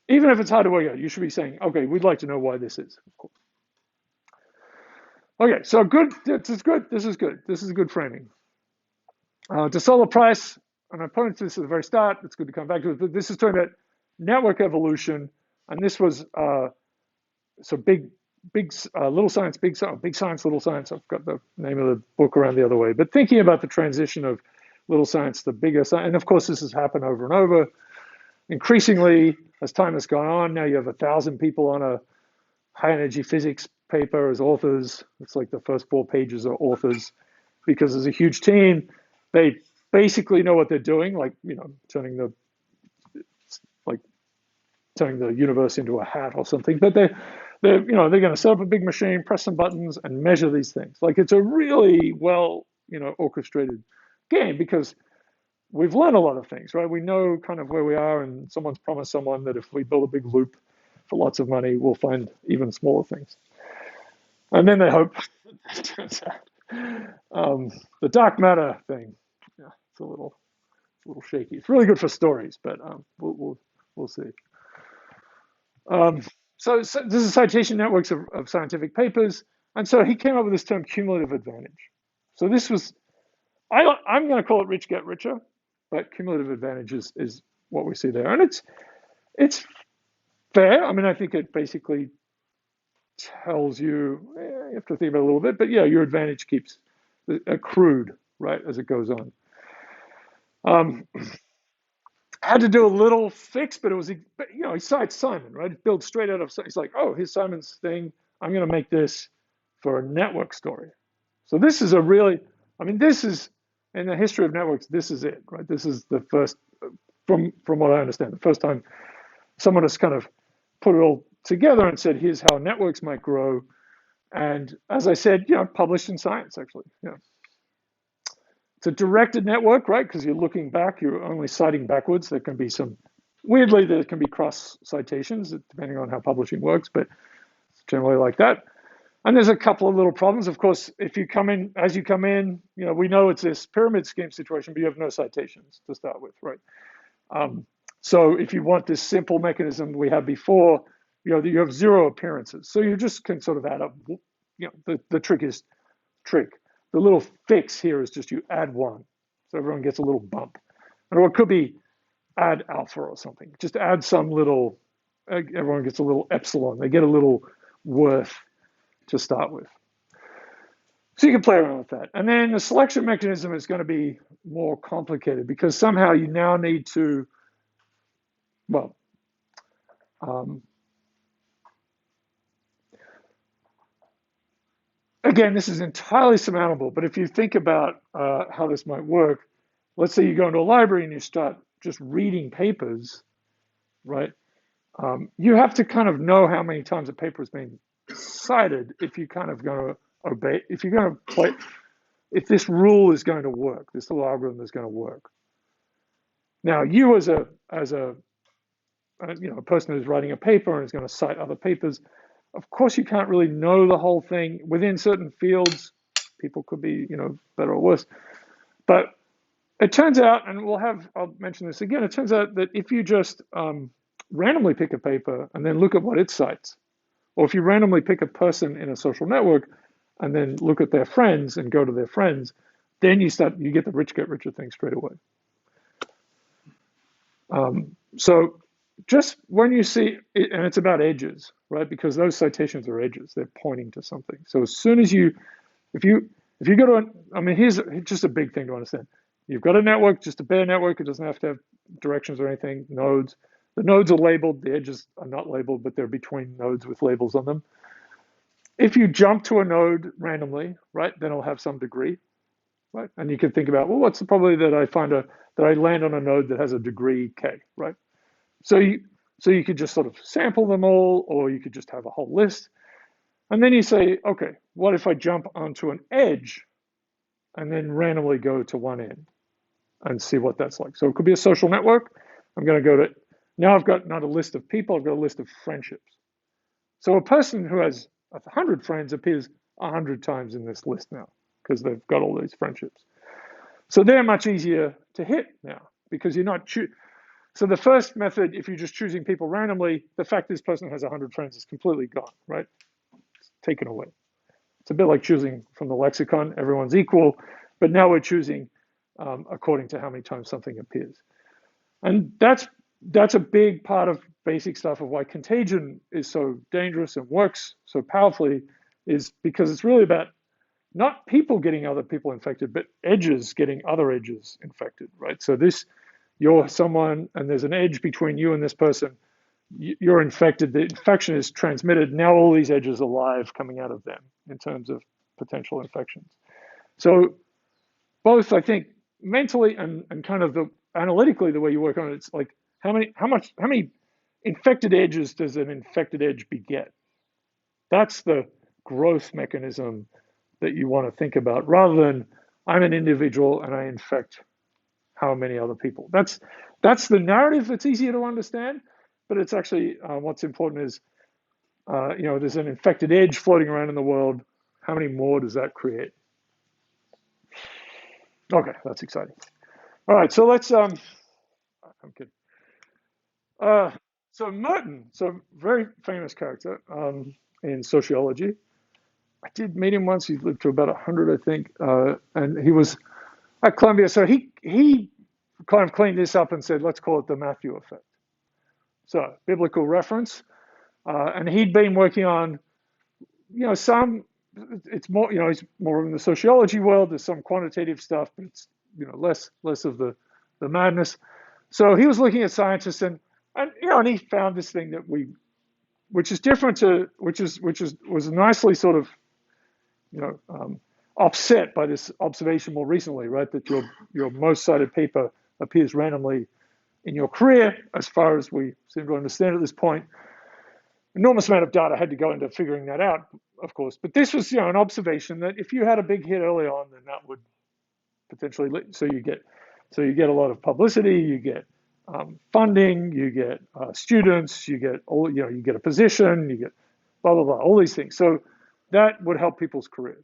even if it's hard to work out, you should be saying, okay, we'd like to know why this is, of course. Okay, so good. This is good. This is good. This is a good framing. To solve the price, and I pointed to this at the very start. It's good to come back to it. But this is talking about network evolution, and this was so big little science, big science, little science. I've got the name of the book around the other way. But thinking about the transition of little science to bigger science, and of course this has happened over and over. Increasingly, as time has gone on, now you have 1,000 people on a high energy physics paper as authors. It's like the first 4 pages are authors because there's a huge team. They basically know what they're doing, like turning the universe into a hat or something. But they're going to set up a big machine, press some buttons, and measure these things. Like it's a really well orchestrated game because we've learned a lot of things, right? We know kind of where we are, and someone's promised someone that if we build a big loop for lots of money, we'll find even smaller things. And then they hope it turns out the dark matter thing. Yeah, it's a little shaky. It's really good for stories, but we'll see. Um, so this is citation networks of scientific papers, and so he came up with this term cumulative advantage. So this was I'm going to call it rich get richer, but cumulative advantage is what we see there, and it's fair. I mean, I think it basically tells you you have to think about it a little bit, but yeah, your advantage keeps accrued, right, as it goes on. Had to do a little fix, but it was, he cites Simon, right? It builds straight out of, he's like, oh, here's Simon's thing. I'm going to make this for a network story. So this is this is, in the history of networks, this is it, right? This is the first, from what I understand, the first time someone has kind of put it all together and said, here's how networks might grow. And as I said, published in Science, actually. It's a directed network, right? Because you're looking back, you're only citing backwards. There can be weirdly, there can be cross citations depending on how publishing works, but it's generally like that. And there's a couple of little problems. Of course, if you come in, we know it's this pyramid scheme situation, but you have no citations to start with, right? So if you want this simple mechanism we had before, you have zero appearances. So you just can sort of add up, the trick is trick. The little fix here is just you add one. So everyone gets a little bump. Or it could be add alpha or something. Just add some little, everyone gets a little epsilon. They get a little worth to start with. So you can play around with that. And then the selection mechanism is going to be more complicated because somehow you now need to, again, this is entirely surmountable, but if you think about how this might work, let's say you go into a library and you start just reading papers, right? You have to kind of know how many times a paper is being cited if you're kind of going to obey, if you're going to play, if this rule is going to work, this little algorithm is going to work. Now, you as a person who's writing a paper and is going to cite other papers, of course, you can't really know the whole thing. Within certain fields, people could be, better or worse. But it turns out, and I'll mention this again, it turns out that if you just randomly pick a paper and then look at what it cites, or if you randomly pick a person in a social network and then look at their friends and go to their friends, then you get the rich get richer thing straight away. So just when you see it, and it's about edges, right? Because those citations are edges; they're pointing to something. So as soon as if you go to here's just a big thing to understand. You've got a network, just a bare network. It doesn't have to have directions or anything. Nodes. The nodes are labeled. The edges are not labeled, but they're between nodes with labels on them. If you jump to a node randomly, right, then it'll have some degree, right? And you can think about, well, what's the probability that I land on a node that has a degree k, right? So you could just sort of sample them all, or you could just have a whole list. And then you say, okay, what if I jump onto an edge and then randomly go to one end and see what that's like? So it could be a social network. I'm going to now I've got not a list of people, I've got a list of friendships. So a person who has 100 friends appears 100 times in this list now because they've got all these friendships. So they're much easier to hit now because you're not So the first method, if you're just choosing people randomly, the fact this person has 100 friends is completely gone, right? It's taken away. It's a bit like choosing from the lexicon. Everyone's equal, but now we're choosing according to how many times something appears. And that's a big part of basic stuff of why contagion is so dangerous and works so powerfully, is because it's really about not people getting other people infected, but edges getting other edges infected, right? So you're someone and there's an edge between you and this person, you're infected, the infection is transmitted, now all these edges are live coming out of them in terms of potential infections. So both, I think, mentally and kind of analytically, the way you work on it, it's like how many infected edges does an infected edge beget? That's the growth mechanism that you want to think about, rather than I'm an individual and I infect how many other people. That's the narrative that's easier to understand, but it's actually what's important is, there's an infected edge floating around in the world. How many more does that create? Okay, that's exciting. All right, so let's I'm kidding. Uh, so Merton, so very famous character in sociology. I did meet him once. He lived to about 100, I think, and he was at Columbia. So he kind of cleaned this up and said, let's call it the Matthew effect. So biblical reference, and he'd been working on, some. It's more, it's more in the sociology world. There's some quantitative stuff, but it's less of the madness. So he was looking at scientists and he found this thing which is different to which was nicely sort of you know offset by this observation more recently, right? That your most cited paper appears randomly in your career, as far as we seem to understand at this point. Enormous amount of data had to go into figuring that out, of course. But this was an observation that if you had a big hit early on, then that would potentially so you get a lot of publicity, you get funding, you get students, you get you get a position, you get blah blah blah, all these things. So that would help people's careers.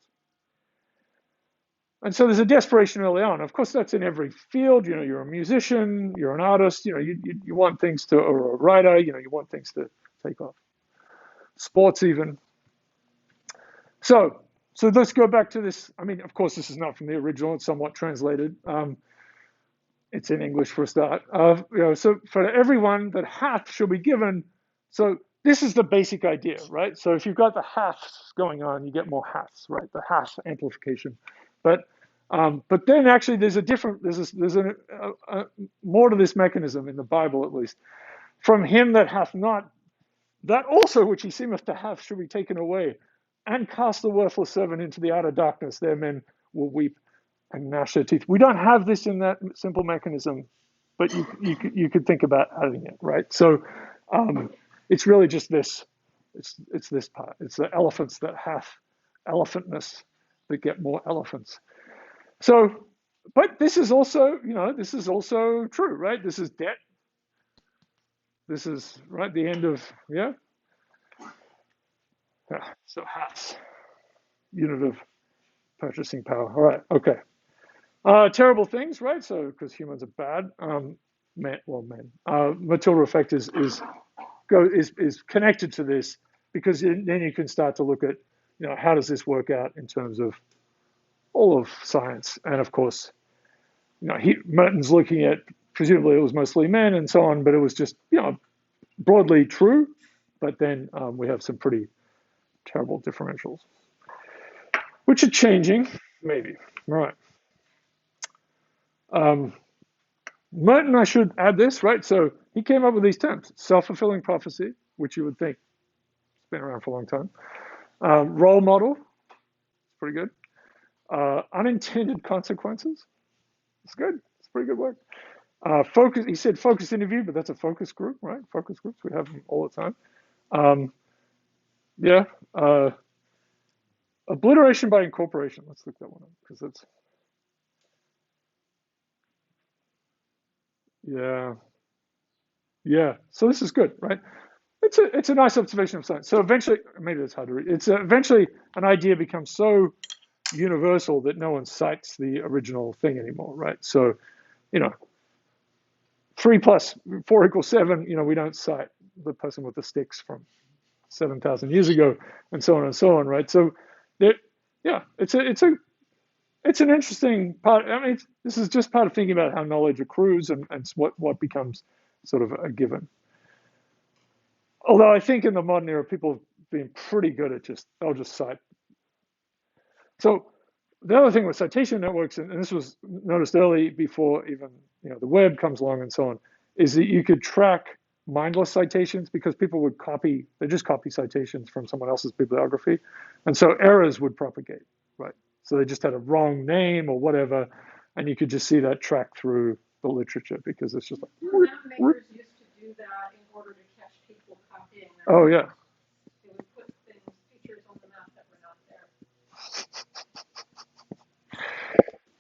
And so there's a desperation early on. Of course, that's in every field. You're a musician, you're an artist. You want things to, or a writer. You want things to take off. Sports even. So let's go back to this. I mean, of course, this is not from the original. It's somewhat translated. It's in English for a start. So for everyone that hath shall be given. So this is the basic idea, right? So if you've got the haths going on, you get more haths, right? The hath amplification. But then actually there's a more to this mechanism in the Bible, at least. From him that hath not, that also which he seemeth to have should be taken away, and cast the worthless servant into the outer darkness. There men will weep and gnash their teeth. We don't have this in that simple mechanism, but you could think about adding it, right? So it's really just this. It's this part. It's the elephants that hath elephantness that get more elephants. So, but this is also true, right? This is debt. This is right the end of so haths, unit of purchasing power. All right, okay. Terrible things, right? So because humans are bad. Men. Matilda effect is connected to this, because then you can start to look at how does this work out in terms of all of science. And of course, Merton's looking at, presumably it was mostly men and so on, but it was just broadly true. But then we have some pretty terrible differentials, which are changing, maybe. Right. Merton, I should add this, right? So he came up with these terms: self-fulfilling prophecy, which you would think has been around for a long time. Role model, it's pretty good. Unintended consequences, it's good. It's pretty good work. Focus, he said focus interview, but that's a focus group, right? Focus groups, we have them all the time. Yeah. Obliteration by incorporation. Let's look that one up, because that's, yeah. So this is good, right? It's a nice observation of science. So eventually, maybe that's hard to read. It's eventually an idea becomes so universal that no one cites the original thing anymore, right? So, 3 plus 4 equals 7. We don't cite the person with the sticks from 7,000 years ago, and so on and so on, right? So, it's an interesting part. I mean, this is just part of thinking about how knowledge accrues and what becomes sort of a given. Although I think in the modern era, people have been pretty good at they'll just cite. So the other thing with citation networks, and this was noticed early before even the web comes along and so on, is that you could track mindless citations, because people would they just copy citations from someone else's bibliography, and so errors would propagate, right? So they just had a wrong name or whatever, and you could just see that track through the literature, because it's just like. Map makers used to do that in order to catch people copying them. Oh yeah. They would put features on the map that were not there.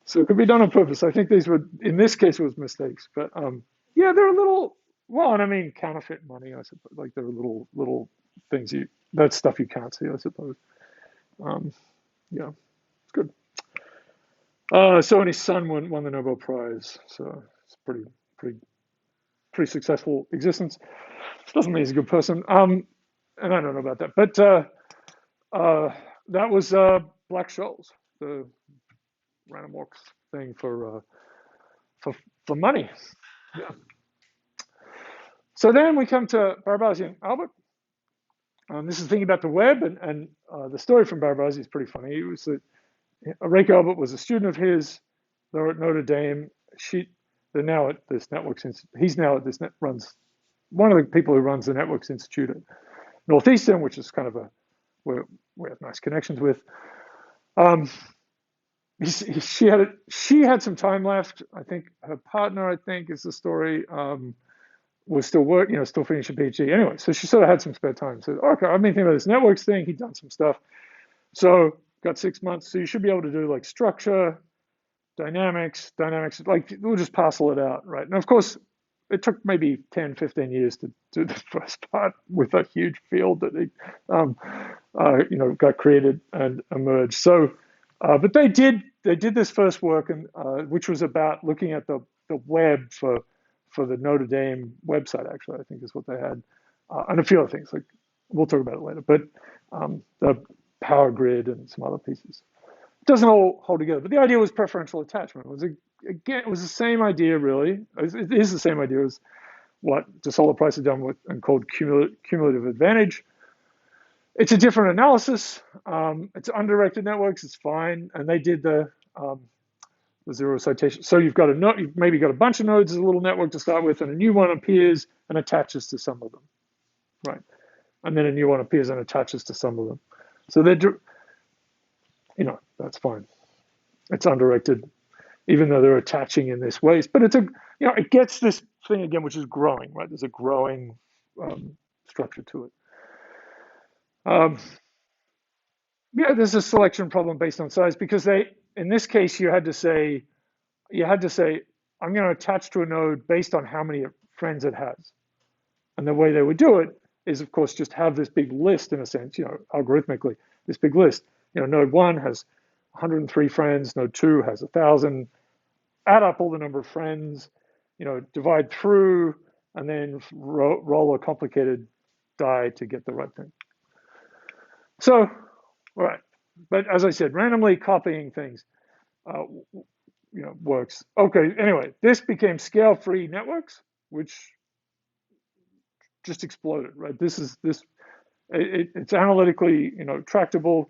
So it could be done on purpose. I think these were, in this case, it was mistakes, but they're a little. Well, and I mean, counterfeit money, I suppose. Like, there are little things that's stuff you can't see, I suppose. Yeah, it's good. So and his son won the Nobel Prize. So it's pretty successful existence. Doesn't mean he's a good person. And I don't know about that, but that was Black Scholes, the random walks thing for for money. Yeah. So then we come to Barbazi and Albert. This is thinking about the web, and the story from Barbazi is pretty funny. It was that Rake Albert was a student of his. They're at Notre Dame. They're now at this networks. He's now at this runs one of the people who runs the Networks Institute at Northeastern, which is kind of where we have nice connections with. She had some time left. I think her partner, I think, is the story. Was still still finishing PhD. Anyway, so she sort of had some spare time. So, okay, I've been thinking about this networks thing. He'd done some stuff. So got 6 months. So you should be able to do like structure, dynamics, like we'll just parcel it out, right? And of course, it took maybe 10, 15 years to do the first part with a huge field that got created and emerged. So, but they did this first work, and which was about looking at the web for the Notre Dame website. Actually, I think is what they had, and a few other things. Like we'll talk about it later. But the power grid and some other pieces. It doesn't all hold together, but the idea was preferential attachment. It was the same idea, really. It is the same idea as what de Sola Price had done with and called cumulative advantage. It's a different analysis. It's undirected networks. It's fine, and they did the zero citation. So you've maybe got a bunch of nodes as a little network to start with, and a new one appears and attaches to some of them, right? And then a new one appears and attaches to some of them. So that's fine. It's undirected, even though they're attaching in this ways. But it gets this thing again, which is growing, right? There's a growing structure to it. There's a selection problem based on size because in this case, you had to say, I'm going to attach to a node based on how many friends it has. And the way they would do it is, of course, just have this big list in a sense, algorithmically, this big list. Node 1 has 103 friends, node 2 has 1,000. Add up all the number of friends, divide through, and then roll a complicated die to get the right thing. So, all right. But as I said, randomly copying things, works. Okay. Anyway, this became scale-free networks, which just exploded. Right. It's analytically, tractable.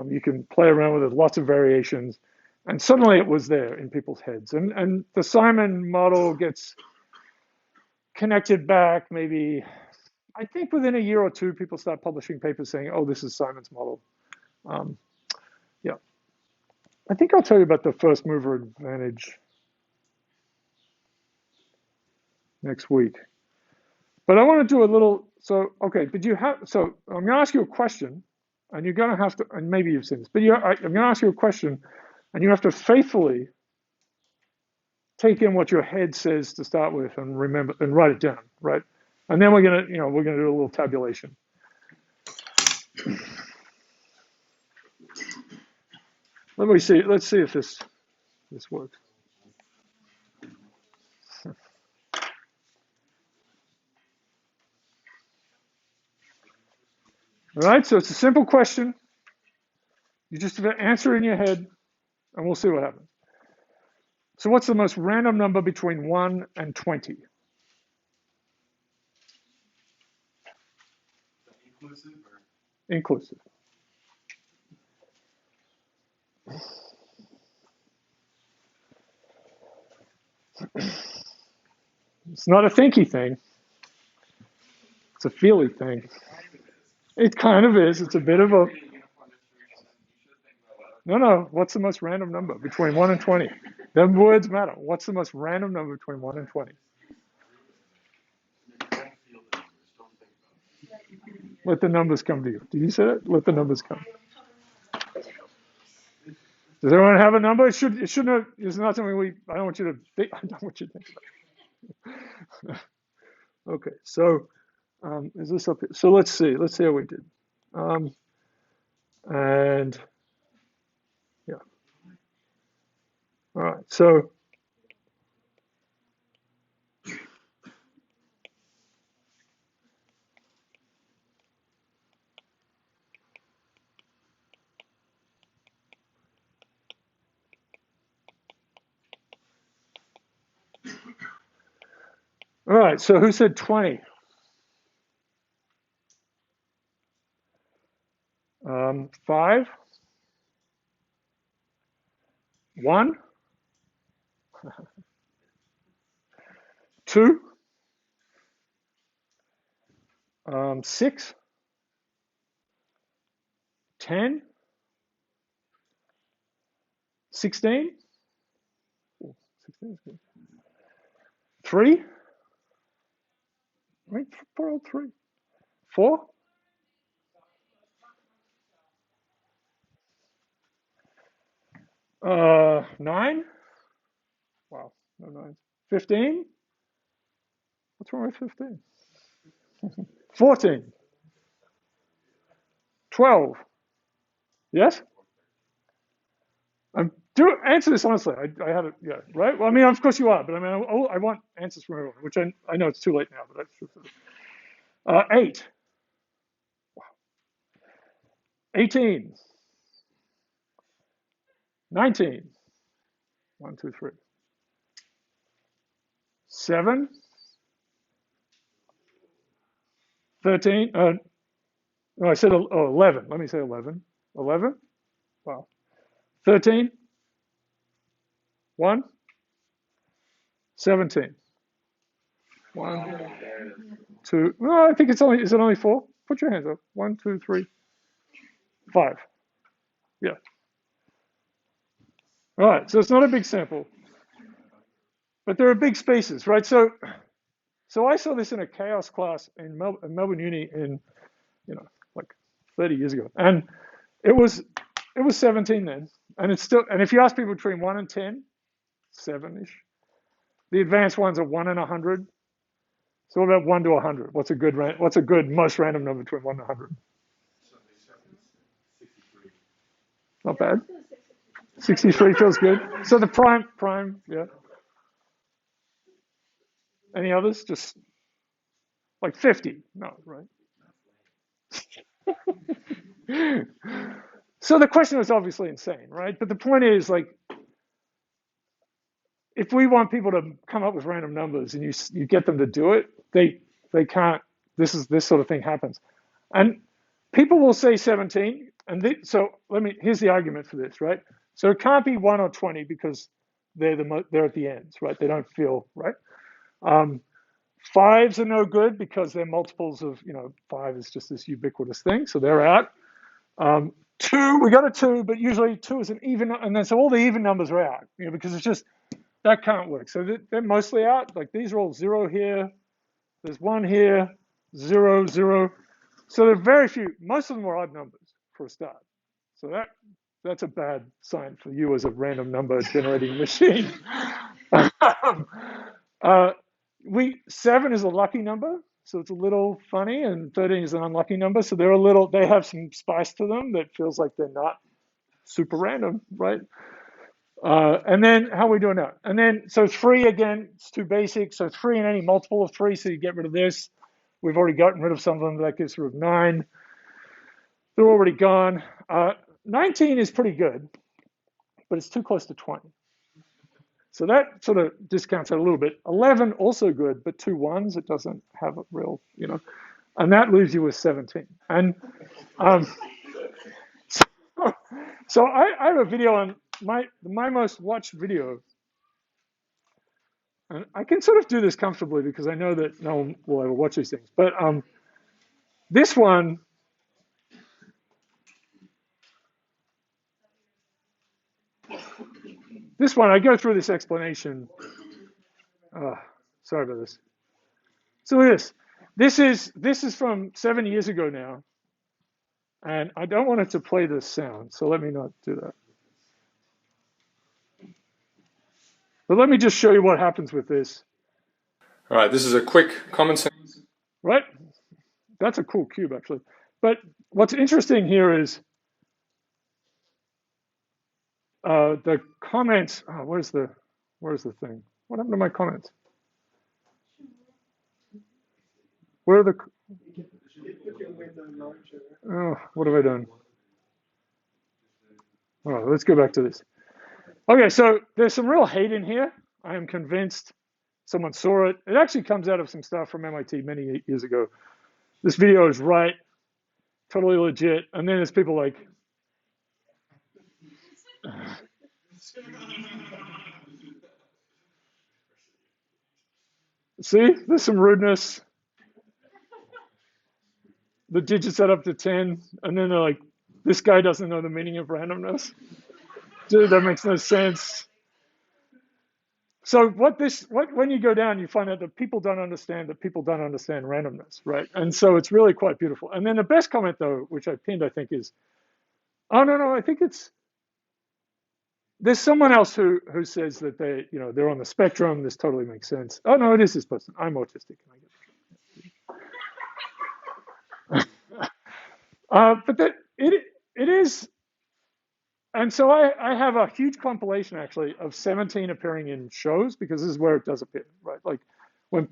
You can play around with it, lots of variations. And suddenly it was there in people's heads. And the Simon model gets connected back maybe, I think within a year or two, people start publishing papers saying, oh, this is Simon's model. Yeah. I think I'll tell you about the first mover advantage next week. But I want to do a little, so I'm going to ask you a question, and you're going to have to, and maybe you've seen this, but I'm going to ask you a question, and you have to faithfully take in what your head says to start with and remember and write it down, right? And then we're going to do a little tabulation. Let's see if this works. All right, so it's a simple question. You just have to answer in your head, and we'll see what happens. So what's the most random number between 1 and 20? Inclusive or? Inclusive. It's not a thinky thing. It's a feely thing. It kind of is. It's a bit of a... No. What's the most random number between 1 and 20? The words matter. What's the most random number between 1 and 20? Let the numbers come to you. Did you say that? Let the numbers come. Does everyone have a number? It shouldn't have, it's not something I don't want you to think. I don't want you to think. Okay, so is this up here? So let's see how we did. And yeah. All right, so all right, so who said 20? 5, 1, 2, 6, 10, 16. 16 is good. 3. Wait, poor old 3. 4. 9. Wow, no 9s. 15. What's wrong with 15? 14. 12. Yes? Do answer this honestly. I have it. Yeah, right. Well, I mean, of course you are, but I mean, I want answers from everyone. Which I know it's too late now, but that's true. 8. 18. 19. 1, 2, 3. 7. 13. No, I said 11. Let me say 11. 11. Wow. 13. 1. 17. 1, 2. No, I think it's only. Is it only 4? Put your hands up. 1, 2, 3, 5. Yeah. All right. So it's not a big sample, but there are big spaces, right? So I saw this in a chaos class in Melbourne Uni in, like 30 years ago, and it was 17 then, and it's still. And if you ask people between 1 and 10, 7-ish. The advanced ones are 1 and 100. So about 1 to 100. What's a good most random number between 1 and 100? 63. Not bad. 63 feels good. So the prime, yeah. Any others? Just like 50? No, right? So the question is obviously insane, right? But the point is, like, if we want people to come up with random numbers and you get them to do it, they can't. This sort of thing happens, and people will say 17. And so here's the argument for this, right? So it can't be 1 or 20 because they're at the ends, right? They don't feel right. 5s are no good because they're multiples of 5 is just this ubiquitous thing, so they're out. 2, we got a 2, but usually 2 is an even, and then so all the even numbers are out, because it's just that can't work. So they're mostly out. Like these are all 0 here. There's 1 here, 0, 0. So there are very few. Most of them are odd numbers for a start. So that's a bad sign for you as a random number generating machine. 7 is a lucky number, so it's a little funny, and 13 is an unlucky number. So they have some spice to them that feels like they're not super random, right? And then how are we doing now? And then so 3 again, it's too basic. So 3 and any multiple of 3, so you get rid of this. We've already gotten rid of some of them. That gives rid of 9. They're already gone. 19 is pretty good, but it's too close to 20. So that sort of discounts it a little bit. 11 also good, but 2 1s. It doesn't have a real, and that leaves you with 17. And so I have a video on my most watched video. And I can sort of do this comfortably because I know that no one will ever watch these things. But this one, I go through this explanation. Sorry about this. So look at this. This is from 7 years ago now. And I don't want it to play this sound, so let me not do that. But let me just show you what happens with this. All right, this is a quick common sense. Right? That's a cool cube, actually. But what's interesting here is The comments. Oh, where's the thing? What happened to my comments? Where are the? Oh, what have I done? Oh, let's go back to this. Okay, so there's some real hate in here. I am convinced someone saw it. It actually comes out of some stuff from MIT many years ago. This video is right, totally legit. And then there's people like, see, there's some rudeness. The digits add up to 10, and then they're like, this guy doesn't know the meaning of randomness. Dude, that makes no sense. So when you go down, you find out that people don't understand randomness, right? And so it's really quite beautiful. And then the best comment, though, which I pinned, I think is, oh, no, I think there's someone else who says that they're on the spectrum. This totally makes sense. Oh, no, it is this person. I'm autistic. But that it is, and so I have a huge compilation actually of 17 appearing in shows, because this is where it does appear, right? Like when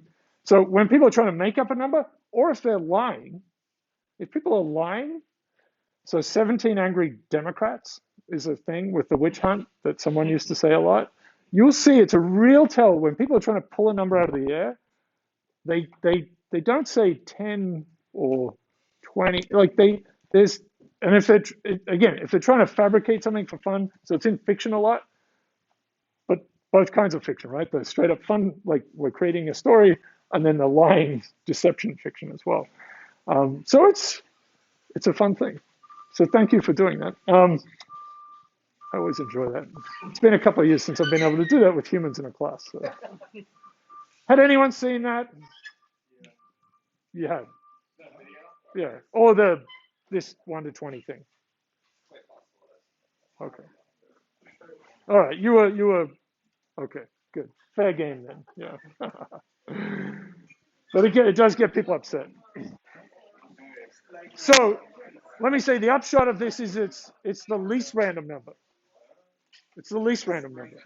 people are trying to make up a number, or if they're lying, if people are lying, so 17 angry Democrats is a thing with the witch hunt that someone used to say a lot. You'll see it's a real tell when people are trying to pull a number out of the air. They don't say 10 or 20, like there's, and if they're trying to fabricate something for fun, so it's in fiction a lot, but both kinds of fiction, right? The straight up fun, like we're creating a story, and then the lying deception fiction as well. So it's a fun thing. So thank you for doing that. I always enjoy that. It's been a couple of years since I've been able to do that with humans in a class. So. Had anyone seen that? You have. Yeah, or this 1 to 20 thing. Okay. All right, you were okay. Good, fair game then. Yeah. But again, it does get people upset. So let me say the upshot of this is it's the least random number. It's the least random number.